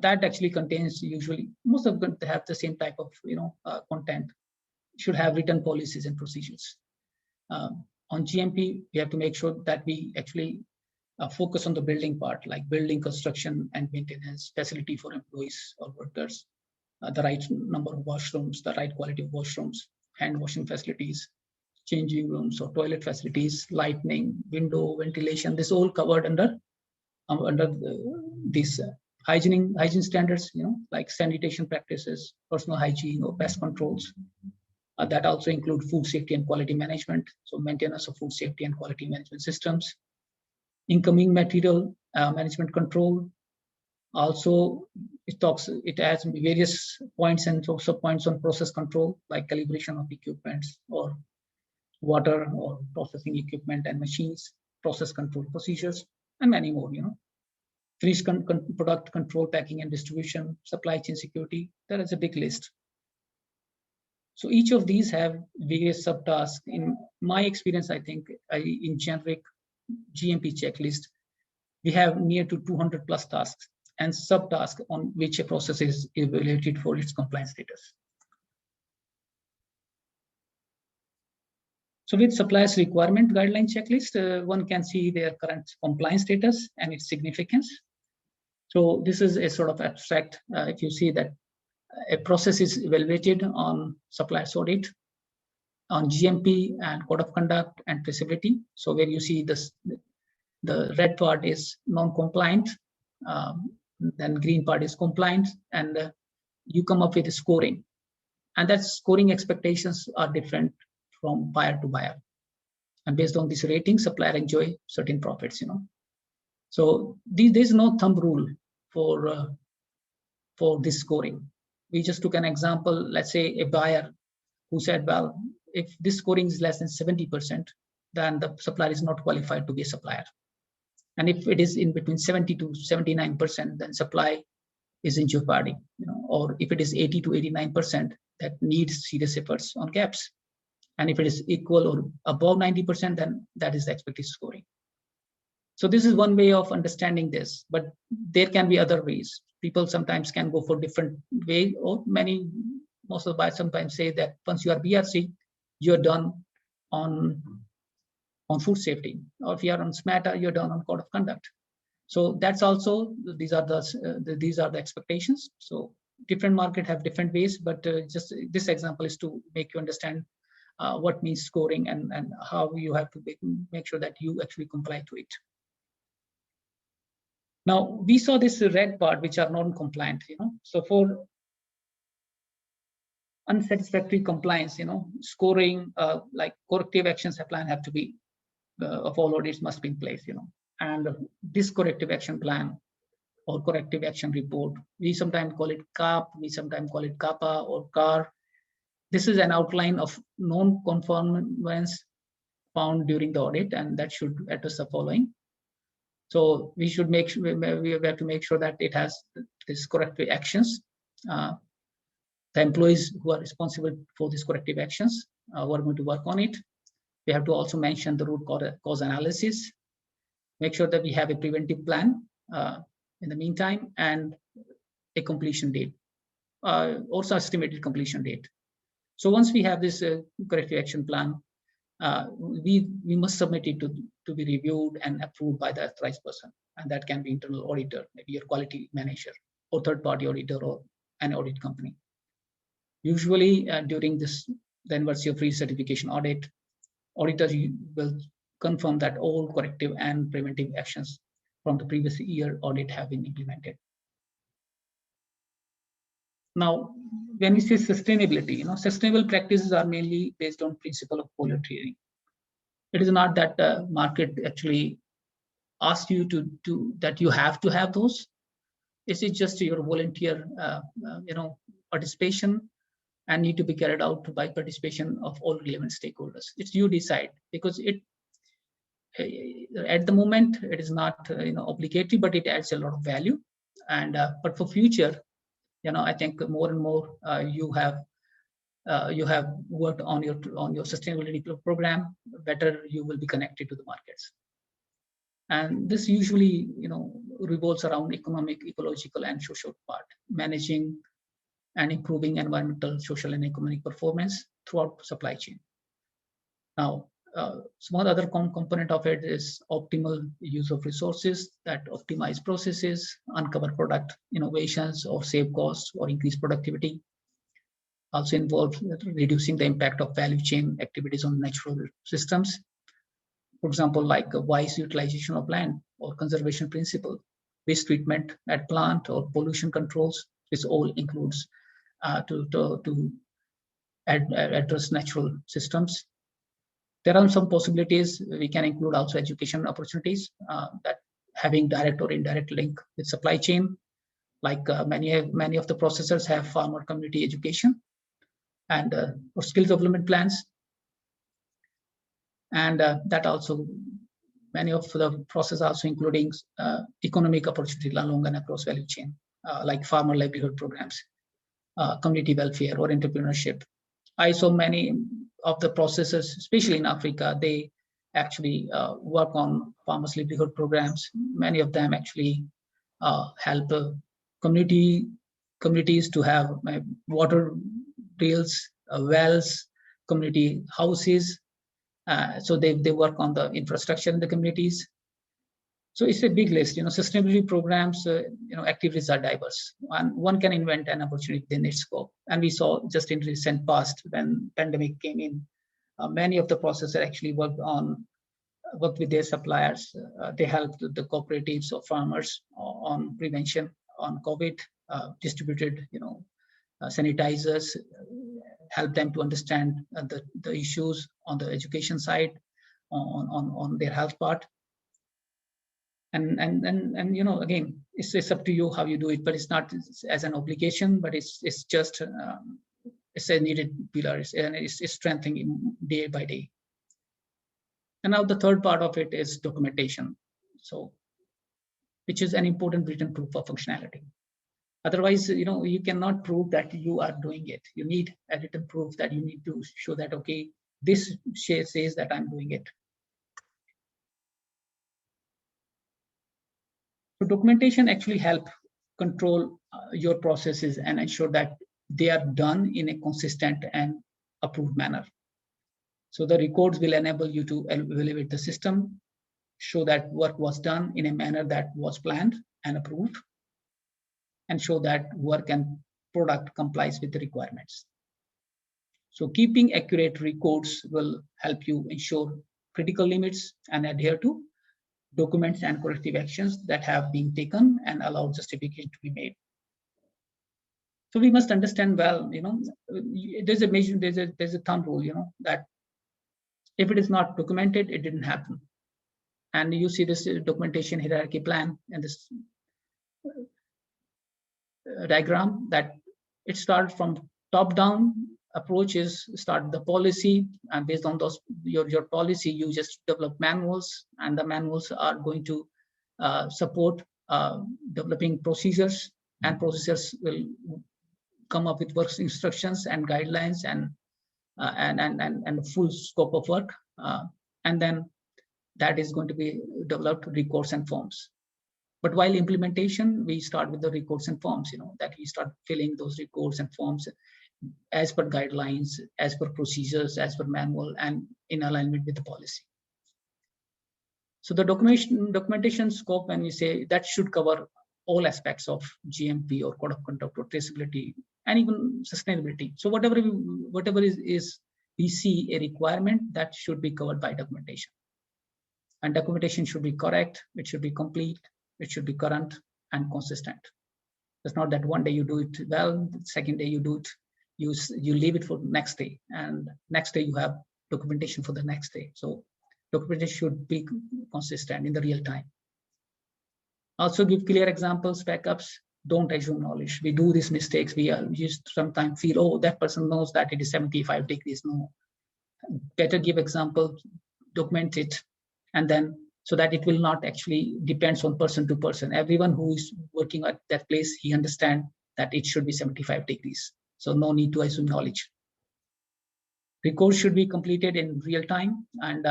[SPEAKER 2] that actually contains, usually most of them have the same type of content, should have written policies and procedures. On GMP, we have to make sure that we actually focus on the building part, like building, construction, and maintenance, facility for employees or workers, the right number of washrooms, the right quality of washrooms, hand washing facilities, changing rooms or toilet facilities, lighting, window, ventilation. This all covered under these hygiene standards, like sanitation practices, personal hygiene, or pest controls. That also include food safety and quality management, so maintenance of food safety and quality management systems. Incoming material management control. Also, it has various points and also points on process control, like calibration of equipments or water or processing equipment and machines, process control procedures, and many more. Finished product control, packing and distribution, supply chain security. There is a big list. So each of these have various subtasks. In my experience, I think in generic GMP checklist, we have near to 200 plus tasks and subtasks on which a process is evaluated for its compliance status. So with suppliers requirement guideline checklist, one can see their current compliance status and its significance. So this is a sort of abstract. If you see that a process is evaluated on suppliers audit, on GMP and code of conduct and traceability. So where you see this, the red part is non-compliant, then green part is compliant, and you come up with a scoring. And that scoring expectations are different from buyer to buyer. And based on this rating, supplier enjoy certain profits, So there's no thumb rule for this scoring. We just took an example, let's say a buyer who said, well, if this scoring is less than 70%, then the supplier is not qualified to be a supplier. And if it is in between 70 to 79%, then supply is in jeopardy, or if it is 80 to 89%, that needs serious efforts on gaps. And if it is equal or above 90%, then that is the expected scoring. So this is one way of understanding this, but there can be other ways. People sometimes can go for different way, or most of the buyers sometimes say that once you are BRC, you're done on food safety, or if you are on SMATA, you're done on code of conduct. So that's also, these are the expectations. So different market have different ways, but just this example is to make you understand what means scoring and how you have to make sure that you actually comply to it. Now we saw this red part, which are non-compliant, So for unsatisfactory compliance, scoring, like corrective actions plan have to be of all audits must be in place, And this corrective action plan or corrective action report, we sometimes call it CAP, we sometimes call it CAPA or CAR. This is an outline of non-conformance found during the audit, and that should address the following. So we should make sure, we have to make sure that it has this corrective actions. The employees who are responsible for these corrective actions who are going to work on it. We have to also mention the root cause analysis, make sure that we have a preventive plan in the meantime, and a completion date, also estimated completion date. So once we have this corrective action plan, we must submit it to be reviewed and approved by the authorized person, and that can be internal auditor, maybe your quality manager, or third-party auditor, or an audit company. Usually during the University of Free Certification audit, auditors will confirm that all corrective and preventive actions from the previous year audit have been implemented. Now, when we say sustainability, sustainable practices are mainly based on principle of volunteering. It is not that the market actually asks you that you have to have those. This is just your volunteer, participation, and need to be carried out by participation of all relevant stakeholders. It's you decide, because at the moment it is not obligatory, but it adds a lot of value. And but for future, I think more and more you have worked on your sustainability program, better you will be connected to the markets. And this usually revolves around economic, ecological, and social part, managing and improving environmental, social, and economic performance throughout supply chain. Now, small other component of it is optimal use of resources that optimize processes, uncover product innovations, or save costs or increase productivity. Also involves reducing the impact of value chain activities on natural systems. For example, like a wise utilization of land or conservation principle, waste treatment at plant, or pollution controls. This all includes to address natural systems. There are some possibilities. We can include also education opportunities that having direct or indirect link with supply chain, like many of the processors have farmer community education and or skills development plans. And that also, many of the process also including economic opportunity along and across value chain, like farmer livelihood programs, community welfare, or entrepreneurship. I saw many of the processors, especially in Africa, they actually work on farmers' livelihood programs. Many of them actually help communities to have water drills, wells, community houses, So they work on the infrastructure in the communities. So it's a big list. Sustainability programs, activities are diverse. And one can invent an opportunity within its scope. And we saw just in recent past when pandemic came in, many of the processors actually worked with their suppliers. They helped the cooperatives or farmers on prevention on COVID, distributed, sanitizers, help them to understand the issues on the education side, on their health part. And again, it's up to you how you do it, but it's not as an obligation, but it's just it's a needed pillar, and it's strengthening day by day. And now the third part of it is documentation, so which is an important written proof of functionality. Otherwise, you cannot prove that you are doing it. You need a written proof that you need to show that, okay, this says that I'm doing it. So documentation actually help control your processes and ensure that they are done in a consistent and approved manner. So the records will enable you to evaluate the system, show that work was done in a manner that was planned and approved, and show that work and product complies with the requirements. So keeping accurate records will help you ensure critical limits and adhere to documents and corrective actions that have been taken and allow justification to be made. So we must understand well, there's a thumb rule, that if it is not documented, it didn't happen. And you see this documentation hierarchy plan in this diagram, that it starts from top down approaches, start the policy, and based on those your policy, you just develop manuals, and the manuals are going to support developing procedures, and procedures will come up with work instructions and guidelines and full scope of work, and then that is going to be developed records and forms. But while implementation, we start with the records and forms, that we start filling those records and forms as per guidelines, as per procedures, as per manual, and in alignment with the policy. So the documentation scope, when we say, that should cover all aspects of GMP or code of conduct or traceability and even sustainability. So whatever is we see a requirement, that should be covered by documentation. And documentation should be correct, it should be complete, it should be current and consistent. It's not that one day you do it well, the second day you do it, you leave it for the next day, and next day you have documentation for the next day. So documentation should be consistent in the real time. Also give clear examples, backups. Don't assume knowledge. We do these mistakes. We just sometimes feel, oh, that person knows that it is 75 degrees. No, better give example, document it, and then so that it will not actually depends on person to person. Everyone who is working at that place, he understands that it should be 75 degrees. So no need to assume knowledge. Records should be completed in real time and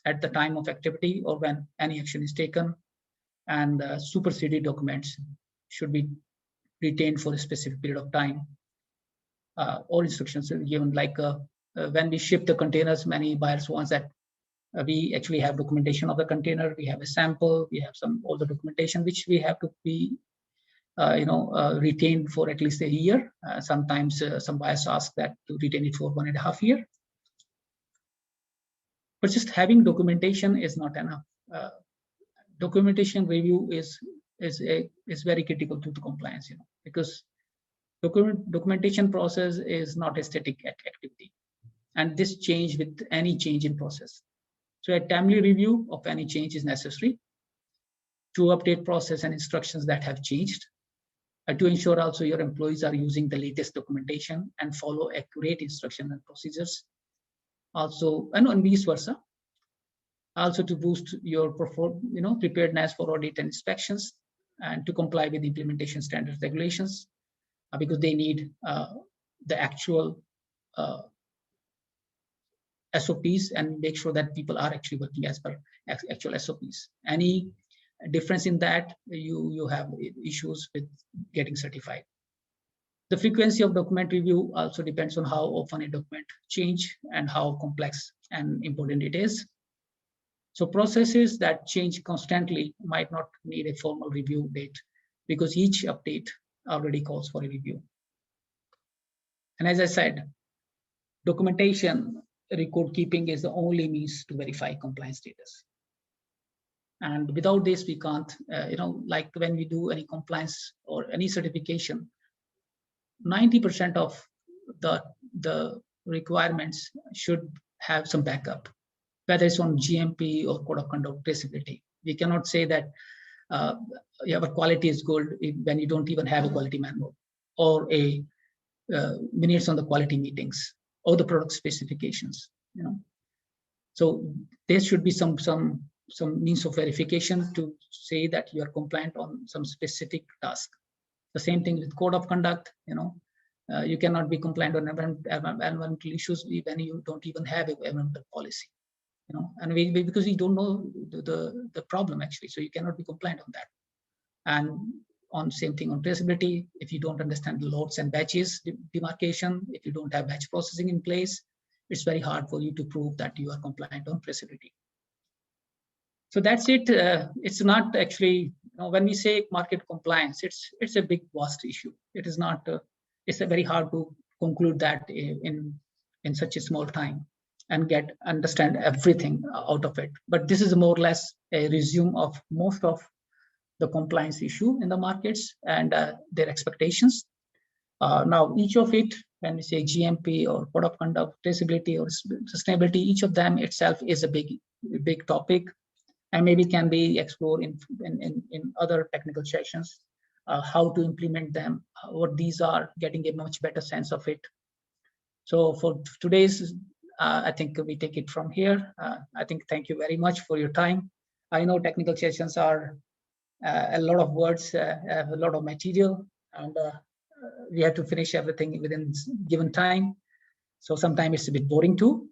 [SPEAKER 2] at the time of activity or when any action is taken, and superseded documents should be retained for a specific period of time. All instructions are given, like when we ship the containers, many buyers want that we actually have documentation of the container, we have a sample, we have all the documentation which we have to be retained for at least a year. Sometimes some buyers ask that to retain it for 1.5 years. But just having documentation is not enough. Documentation review is very critical to the compliance, because documentation process is not a static activity, and this change with any change in process. So a timely review of any change is necessary to update process and instructions that have changed, to ensure also your employees are using the latest documentation and follow accurate instructions and procedures. Also, and vice versa. Also to boost your preparedness for audit and inspections, and to comply with implementation standards regulations, because they need the actual SOPs and make sure that people are actually working as per actual SOPs. Any difference in that, you have issues with getting certified. The frequency of document review also depends on how often a document change and how complex and important it is. So processes that change constantly might not need a formal review date because each update already calls for a review. And as I said, documentation record keeping is the only means to verify compliance status. And without this, we can't, like when we do any compliance or any certification, 90% of the requirements should have some backup, whether it's on GMP or code of conduct traceability. We cannot say that your quality is good when you don't even have a quality manual or a minutes on the quality meetings or the product specifications. So there should be some means of verification to say that you are compliant on some specific task. The same thing with code of conduct. You cannot be compliant on environmental issues when you don't even have an environmental policy. And because we don't know the problem actually, so you cannot be compliant on that. And on same thing on traceability, if you don't understand the loads and batches demarcation, if you don't have batch processing in place, it's very hard for you to prove that you are compliant on traceability. So that's it. It's not actually, when we say market compliance, it's a big vast issue. It is not. It's very hard to conclude that in such a small time and understand everything out of it. But this is more or less a resume of most of the compliance issue in the markets and their expectations. Now, each of it, when we say GMP or code of conduct, traceability or sustainability, each of them itself is a big topic, and maybe can be explored in other technical sections, how to implement them, what these are, getting a much better sense of it. So for today's, I think we take it from here. I think thank you very much for your time. I know technical sessions are a lot of words, a lot of material, and we have to finish everything within given time. So sometimes it's a bit boring too,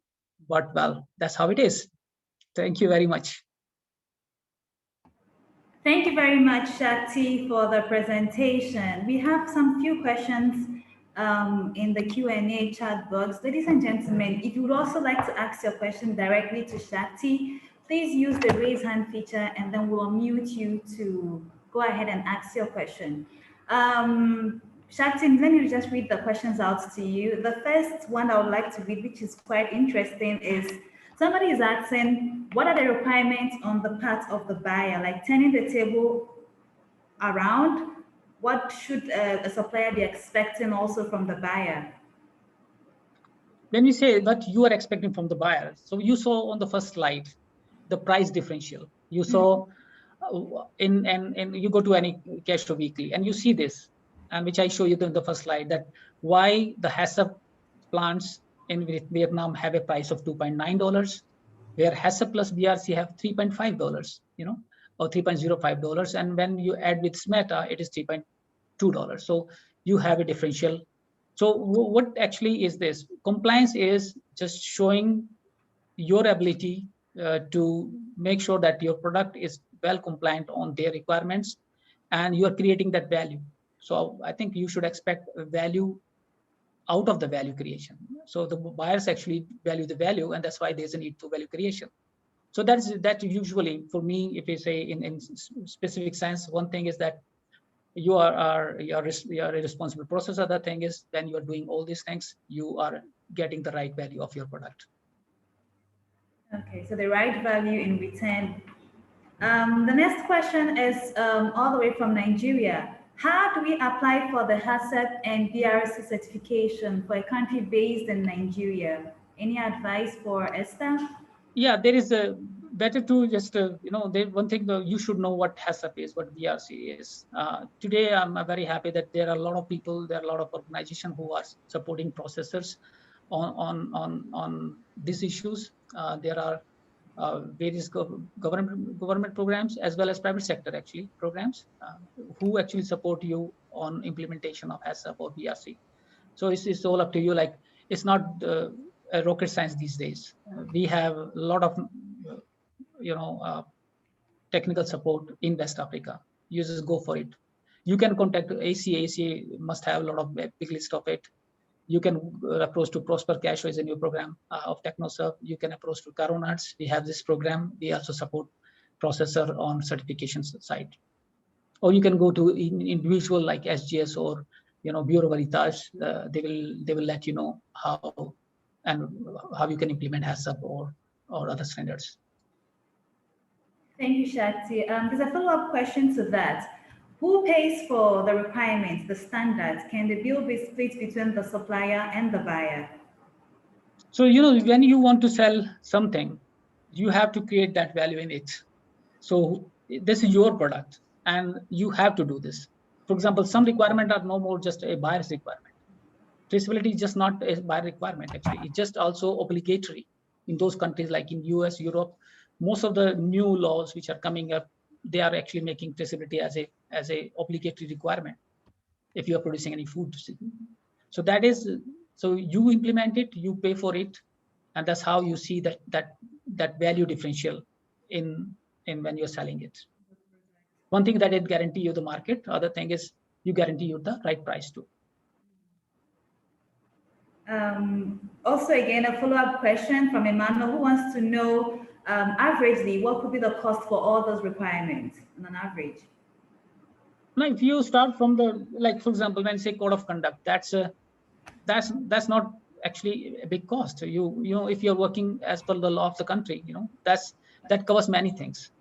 [SPEAKER 2] but well, that's how it is. Thank you very much.
[SPEAKER 1] Thank you very much, Shakti, for the presentation. We have some few questions in the Q&A chat box. Ladies and gentlemen, if you would also like to ask your question directly to Shakti, please use the raise hand feature and then we'll unmute you to go ahead and ask your question. Shakti, let me just read the questions out to you. The first one I would like to read, which is quite interesting, is somebody is asking, what are the requirements on the part of the buyer, like turning the table around? What should a supplier be expecting also from the buyer?
[SPEAKER 2] When you say what you are expecting from the buyer, so you saw on the first slide, the price differential. You saw and you go to any Cashflow Weekly and you see this, and which I show you in the first slide, that why the HACCP plants in Vietnam have a price of $2.9, where HACCP plus BRC have $3.5, or $3.05, and when you add with SMETA, it is $3.2. So you have a differential. So what actually is this? Compliance is just showing your ability to make sure that your product is well compliant on their requirements, and you are creating that value. So I think you should expect value out of the value creation. So the buyers actually value the value, and that's why there's a need for value creation. So that usually, for me, if you say in specific sense, one thing is that you are a responsible process. Other thing is when you are doing all these things, you are getting the right value of your product.
[SPEAKER 1] Okay, so the right value in return. The next question is all the way from Nigeria. How do we apply for the HACCP and BRC certification for a country based in Nigeria? Any advice for Esther?
[SPEAKER 2] Yeah, there is a better to just, one thing you should know what HACCP is, what BRC is. Today, I'm very happy that there are a lot of people, there are a lot of organizations who are supporting processors on these issues. There are various government programs as well as private sector actually programs who actually support you on implementation of HACCP or BRC. So it's all up to you. Like, it's not a rocket science these days. We have a lot of technical support in West Africa. You just go for it. You can contact ACA. ACA must have a lot of big list of it. You can approach to Prosper Cash, is a new program of TechnoServe. You can approach to Caronuts. We have this program. We also support processor on certification side. Or you can go to individual like SGS or Bureau Veritas. They will let you know how you can implement HACCP or other standards.
[SPEAKER 1] Thank you, Shakti. There's a follow-up question to that. Who pays for the requirements, the standards? Can the bill be split between the supplier and the buyer?
[SPEAKER 2] So, when you want to sell something, you have to create that value in it. So this is your product and you have to do this. For example, some requirements are no more just a buyer's requirement. Traceability is just not a buyer requirement, actually. It's just also obligatory in those countries like in US, Europe. Most of the new laws which are coming up, they are actually making traceability as a obligatory requirement if you are producing any food. So that is, so you implement it, you pay for it, and that's how you see that value differential in when you're selling it. One thing that it guarantee you the market, other thing is you guarantee you the right price too.
[SPEAKER 1] Also, again, a follow-up question from Emmanuel, who wants to know averagely what could be the cost for all those requirements on an average?
[SPEAKER 2] Now, if you start from for example, when say code of conduct, that's not actually a big cost. If you're working as per the law of the country, that covers many things.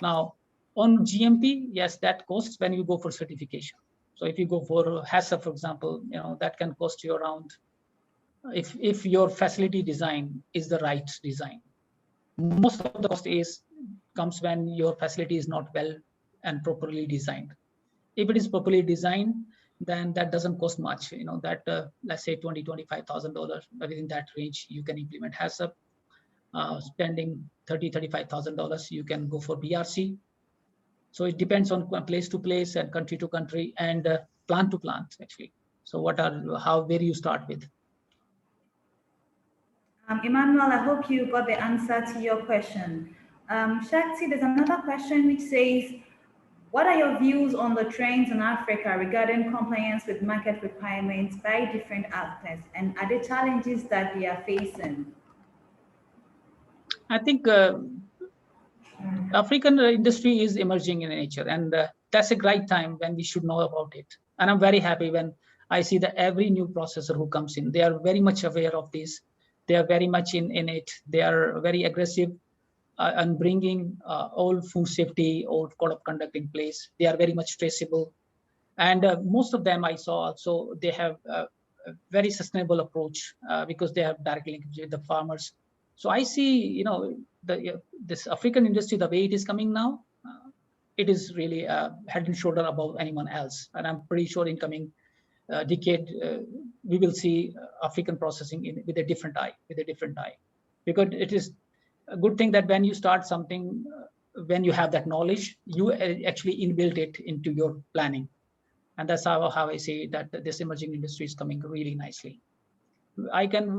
[SPEAKER 2] Now, on GMP, yes, that costs when you go for certification. So if you go for HACCP, for example, that can cost you around, if your facility design is the right design. Most of the cost comes when your facility is not well and properly designed. If it is properly designed, then that doesn't cost much. Let's say $20,000-$25,000, within that range, you can implement HACCP. Spending $30,000-$35,000, you can go for BRC. So it depends on place to place and country to country and plant to plant, actually. So where you start with?
[SPEAKER 1] Emmanuel, I hope you got the answer to your question. Shakti, there's another question which says, what are your views on the trends in Africa regarding compliance with market requirements by different actors, and are there challenges that they are facing?
[SPEAKER 2] I think African industry is emerging in nature, and that's a great time when we should know about it. And I'm very happy when I see that every new processor who comes in, they are very much aware of this. They are very much in it. They are very aggressive and bringing all food safety or code of conduct in place. They are very much traceable. And most of them I saw also, they have a very sustainable approach because they have direct linkage with the farmers. So I see, this African industry, the way it is coming now, it is really head and shoulder above anyone else. And I'm pretty sure in coming decade, we will see African processing with a different eye, because it is a good thing that when you start something, when you have that knowledge, you actually inbuilt it into your planning. And that's how I say that this emerging industry is coming really nicely.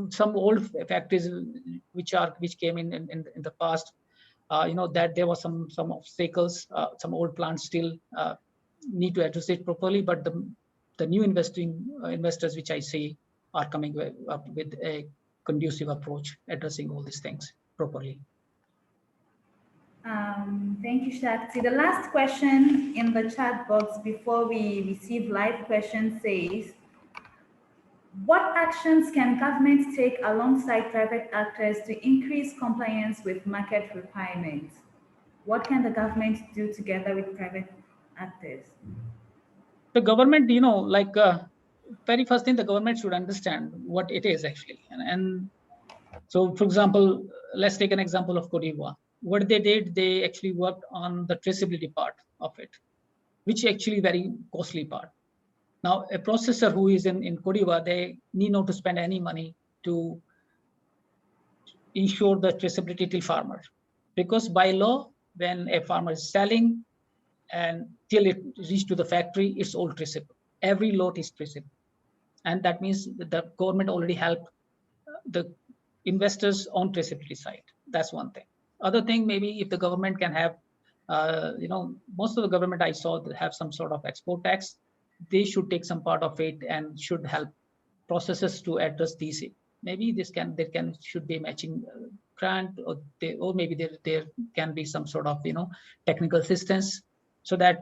[SPEAKER 2] Some old factories which came in the past, that there was some obstacles, some old plants still need to address it properly, but the new investors which I see are coming up with a conducive approach, addressing all these things properly.
[SPEAKER 1] Thank you, Shakti. The last question in the chat box before we receive live questions says, what actions can governments take alongside private actors to increase compliance with market requirements? What can the government do together with private actors?
[SPEAKER 2] The government, very first thing, the government should understand what it is actually. And so, for example, let's take an example of Cote d'Ivoire. What they did, they actually worked on the traceability part of it, which is actually very costly part. Now, a processor who is in Cote d'Ivoire, they need not to spend any money to ensure the traceability till farmer. Because by law, when a farmer is selling and till it reaches to the factory, it's all traceable. Every lot is traceable. And that means that the government already helped the investors on traceability side. That's one thing. Other thing, maybe if the government can have most of the government I saw that have some sort of export tax. They should take some part of it and should help processes to address these. Maybe should be matching grant, or maybe there can be some sort of technical assistance, so that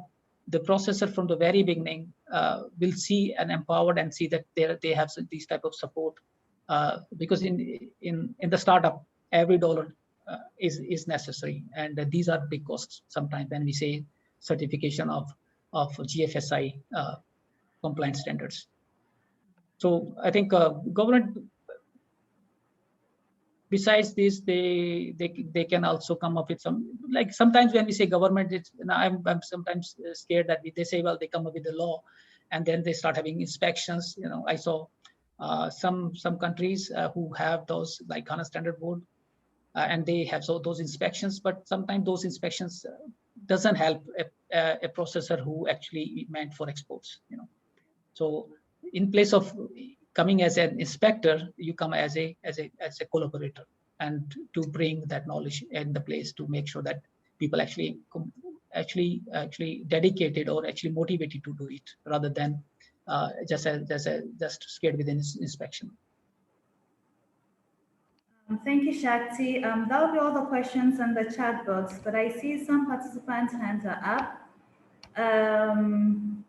[SPEAKER 2] the processor from the very beginning will see and empowered and see that they have these type of support, because in the startup every dollar is necessary, and these are big costs sometimes when we say certification of GFSI compliance standards. So I think government, besides this, they can also come up with some, like sometimes when we say government, I'm sometimes scared that they say, well, they come up with a law and then they start having inspections. I saw some countries who have those, like Ghana Standard Board, and they have those inspections, but sometimes those inspections doesn't help a processor who actually meant for exports. So in place of coming as an inspector, you come as a collaborator, and to bring that knowledge in the place to make sure that people actually dedicated or actually motivated to do it, rather than just scared with an inspection.
[SPEAKER 1] Thank you, Shakti. That'll be all the questions in the chat box, but I see some participants' hands are up.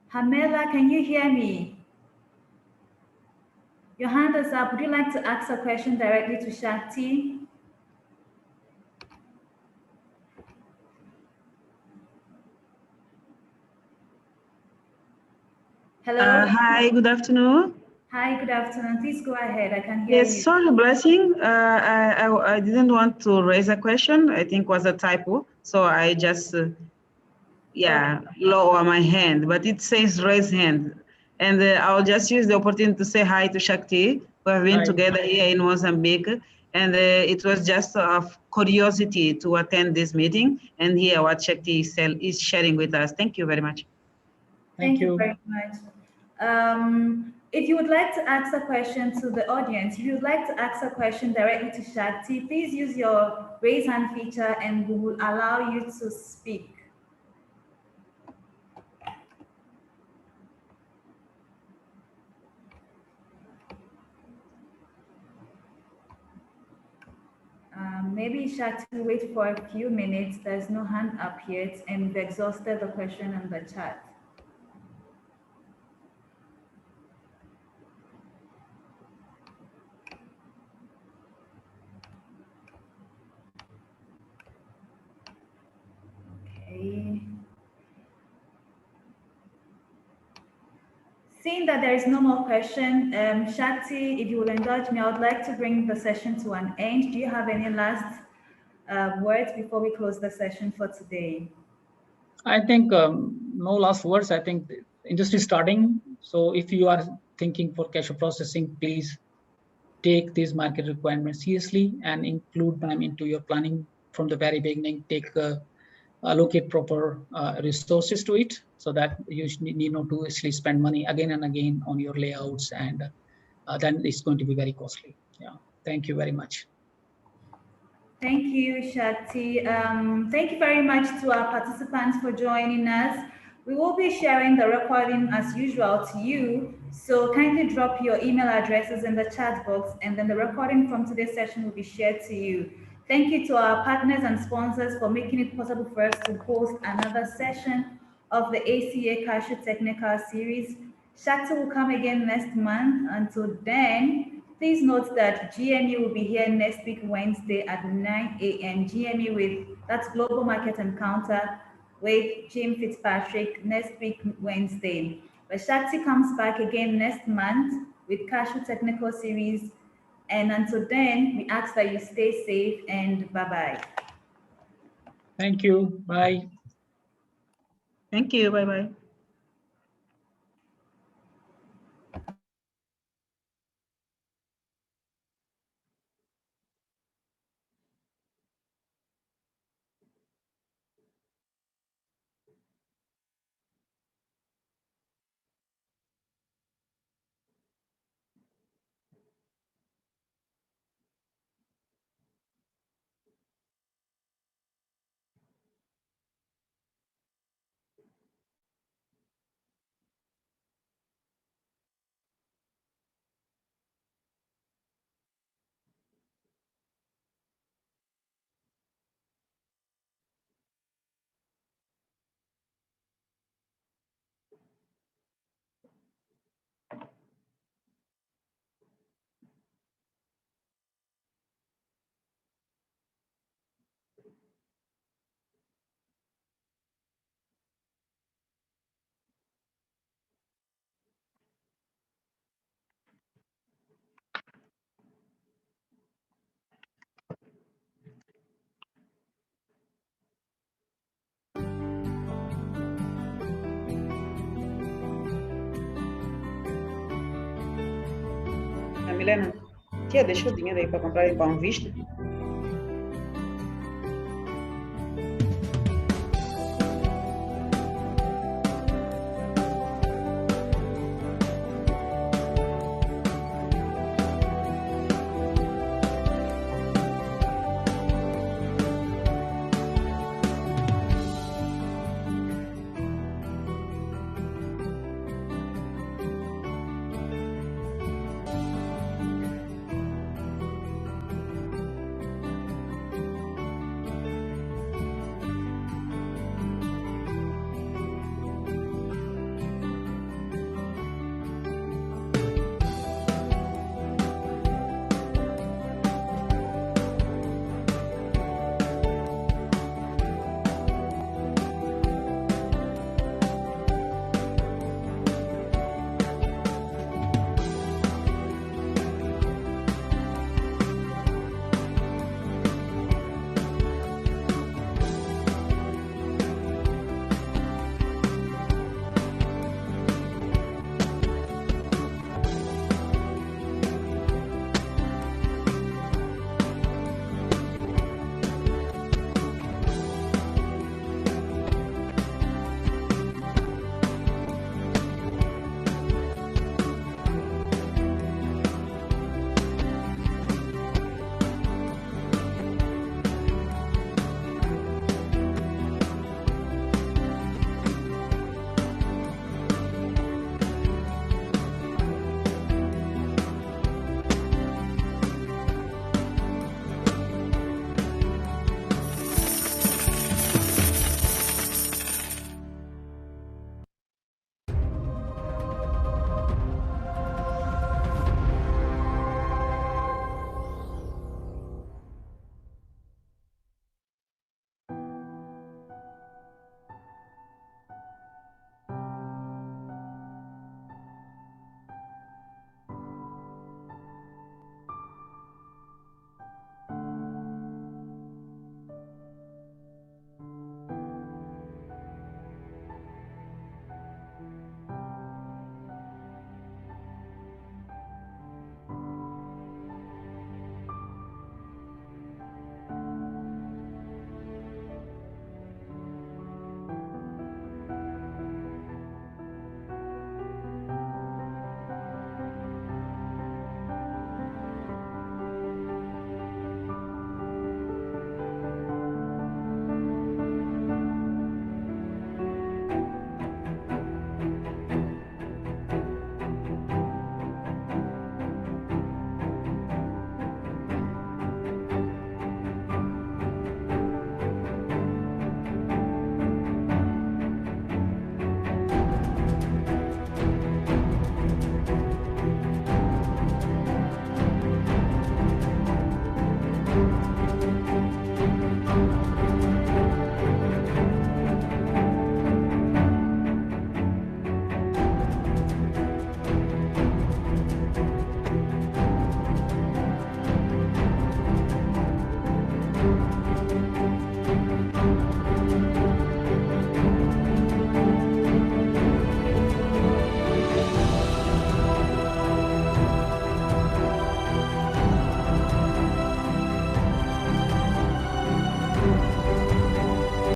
[SPEAKER 1] Hamela, can you hear me? Your hand is up. Would you like to ask a question directly to Shakti? Hello.
[SPEAKER 3] Hi, good afternoon.
[SPEAKER 1] Hi, good afternoon. Please go ahead. I can hear you.
[SPEAKER 3] Yes, sorry, Blessing. I didn't want to raise a question. I think it was a typo. So I just, lower my hand, but it says raise hand. And I'll just use the opportunity to say hi to Shakti. We have been together here in Mozambique. And it was just of curiosity to attend this meeting and hear what Shakti is sharing with us. Thank you very much.
[SPEAKER 1] Thank you very much. If you would like to ask a question to the audience, if you would like to ask a question directly to Shakti, please use your raise hand feature and we will allow you to speak. Maybe Shakti wait for a few minutes. There's no hand up yet, and we've exhausted the question in the chat. Okay. Seeing that there is no more question, Shakti, if you will indulge me, I would like to bring the session to an end. Do you have any last words before we close the session for today?
[SPEAKER 2] I think no last words. I think the industry is starting. So if you are thinking for cash processing, please take these market requirements seriously and include them into your planning from the very beginning. Allocate proper resources to it, so that you need not to actually spend money again and again on your layouts, and then it's going to be very costly. Yeah, thank you very much.
[SPEAKER 1] Thank you, Shakti. Thank you very much to our participants for joining us. We will be sharing the recording as usual to you, so kindly drop your email addresses in the chat box, and then the recording from today's session will be shared to you. Thank you to our partners and sponsors for making it possible for us to host another session of the ACA Cashew Technical Series. Shakti will come again next month. Until then, please note that GME will be here next week, Wednesday at 9 a.m. GME that's Global Market Encounter with Jim Fitzpatrick next week, Wednesday. But Shakti comes back again next month with Cashew Technical Series. And until then, we ask that you stay safe and bye-bye.
[SPEAKER 2] Thank you. Bye.
[SPEAKER 3] Thank you. Bye-bye. Helena, tia, deixou dinheiro aí para comprar pão, viste?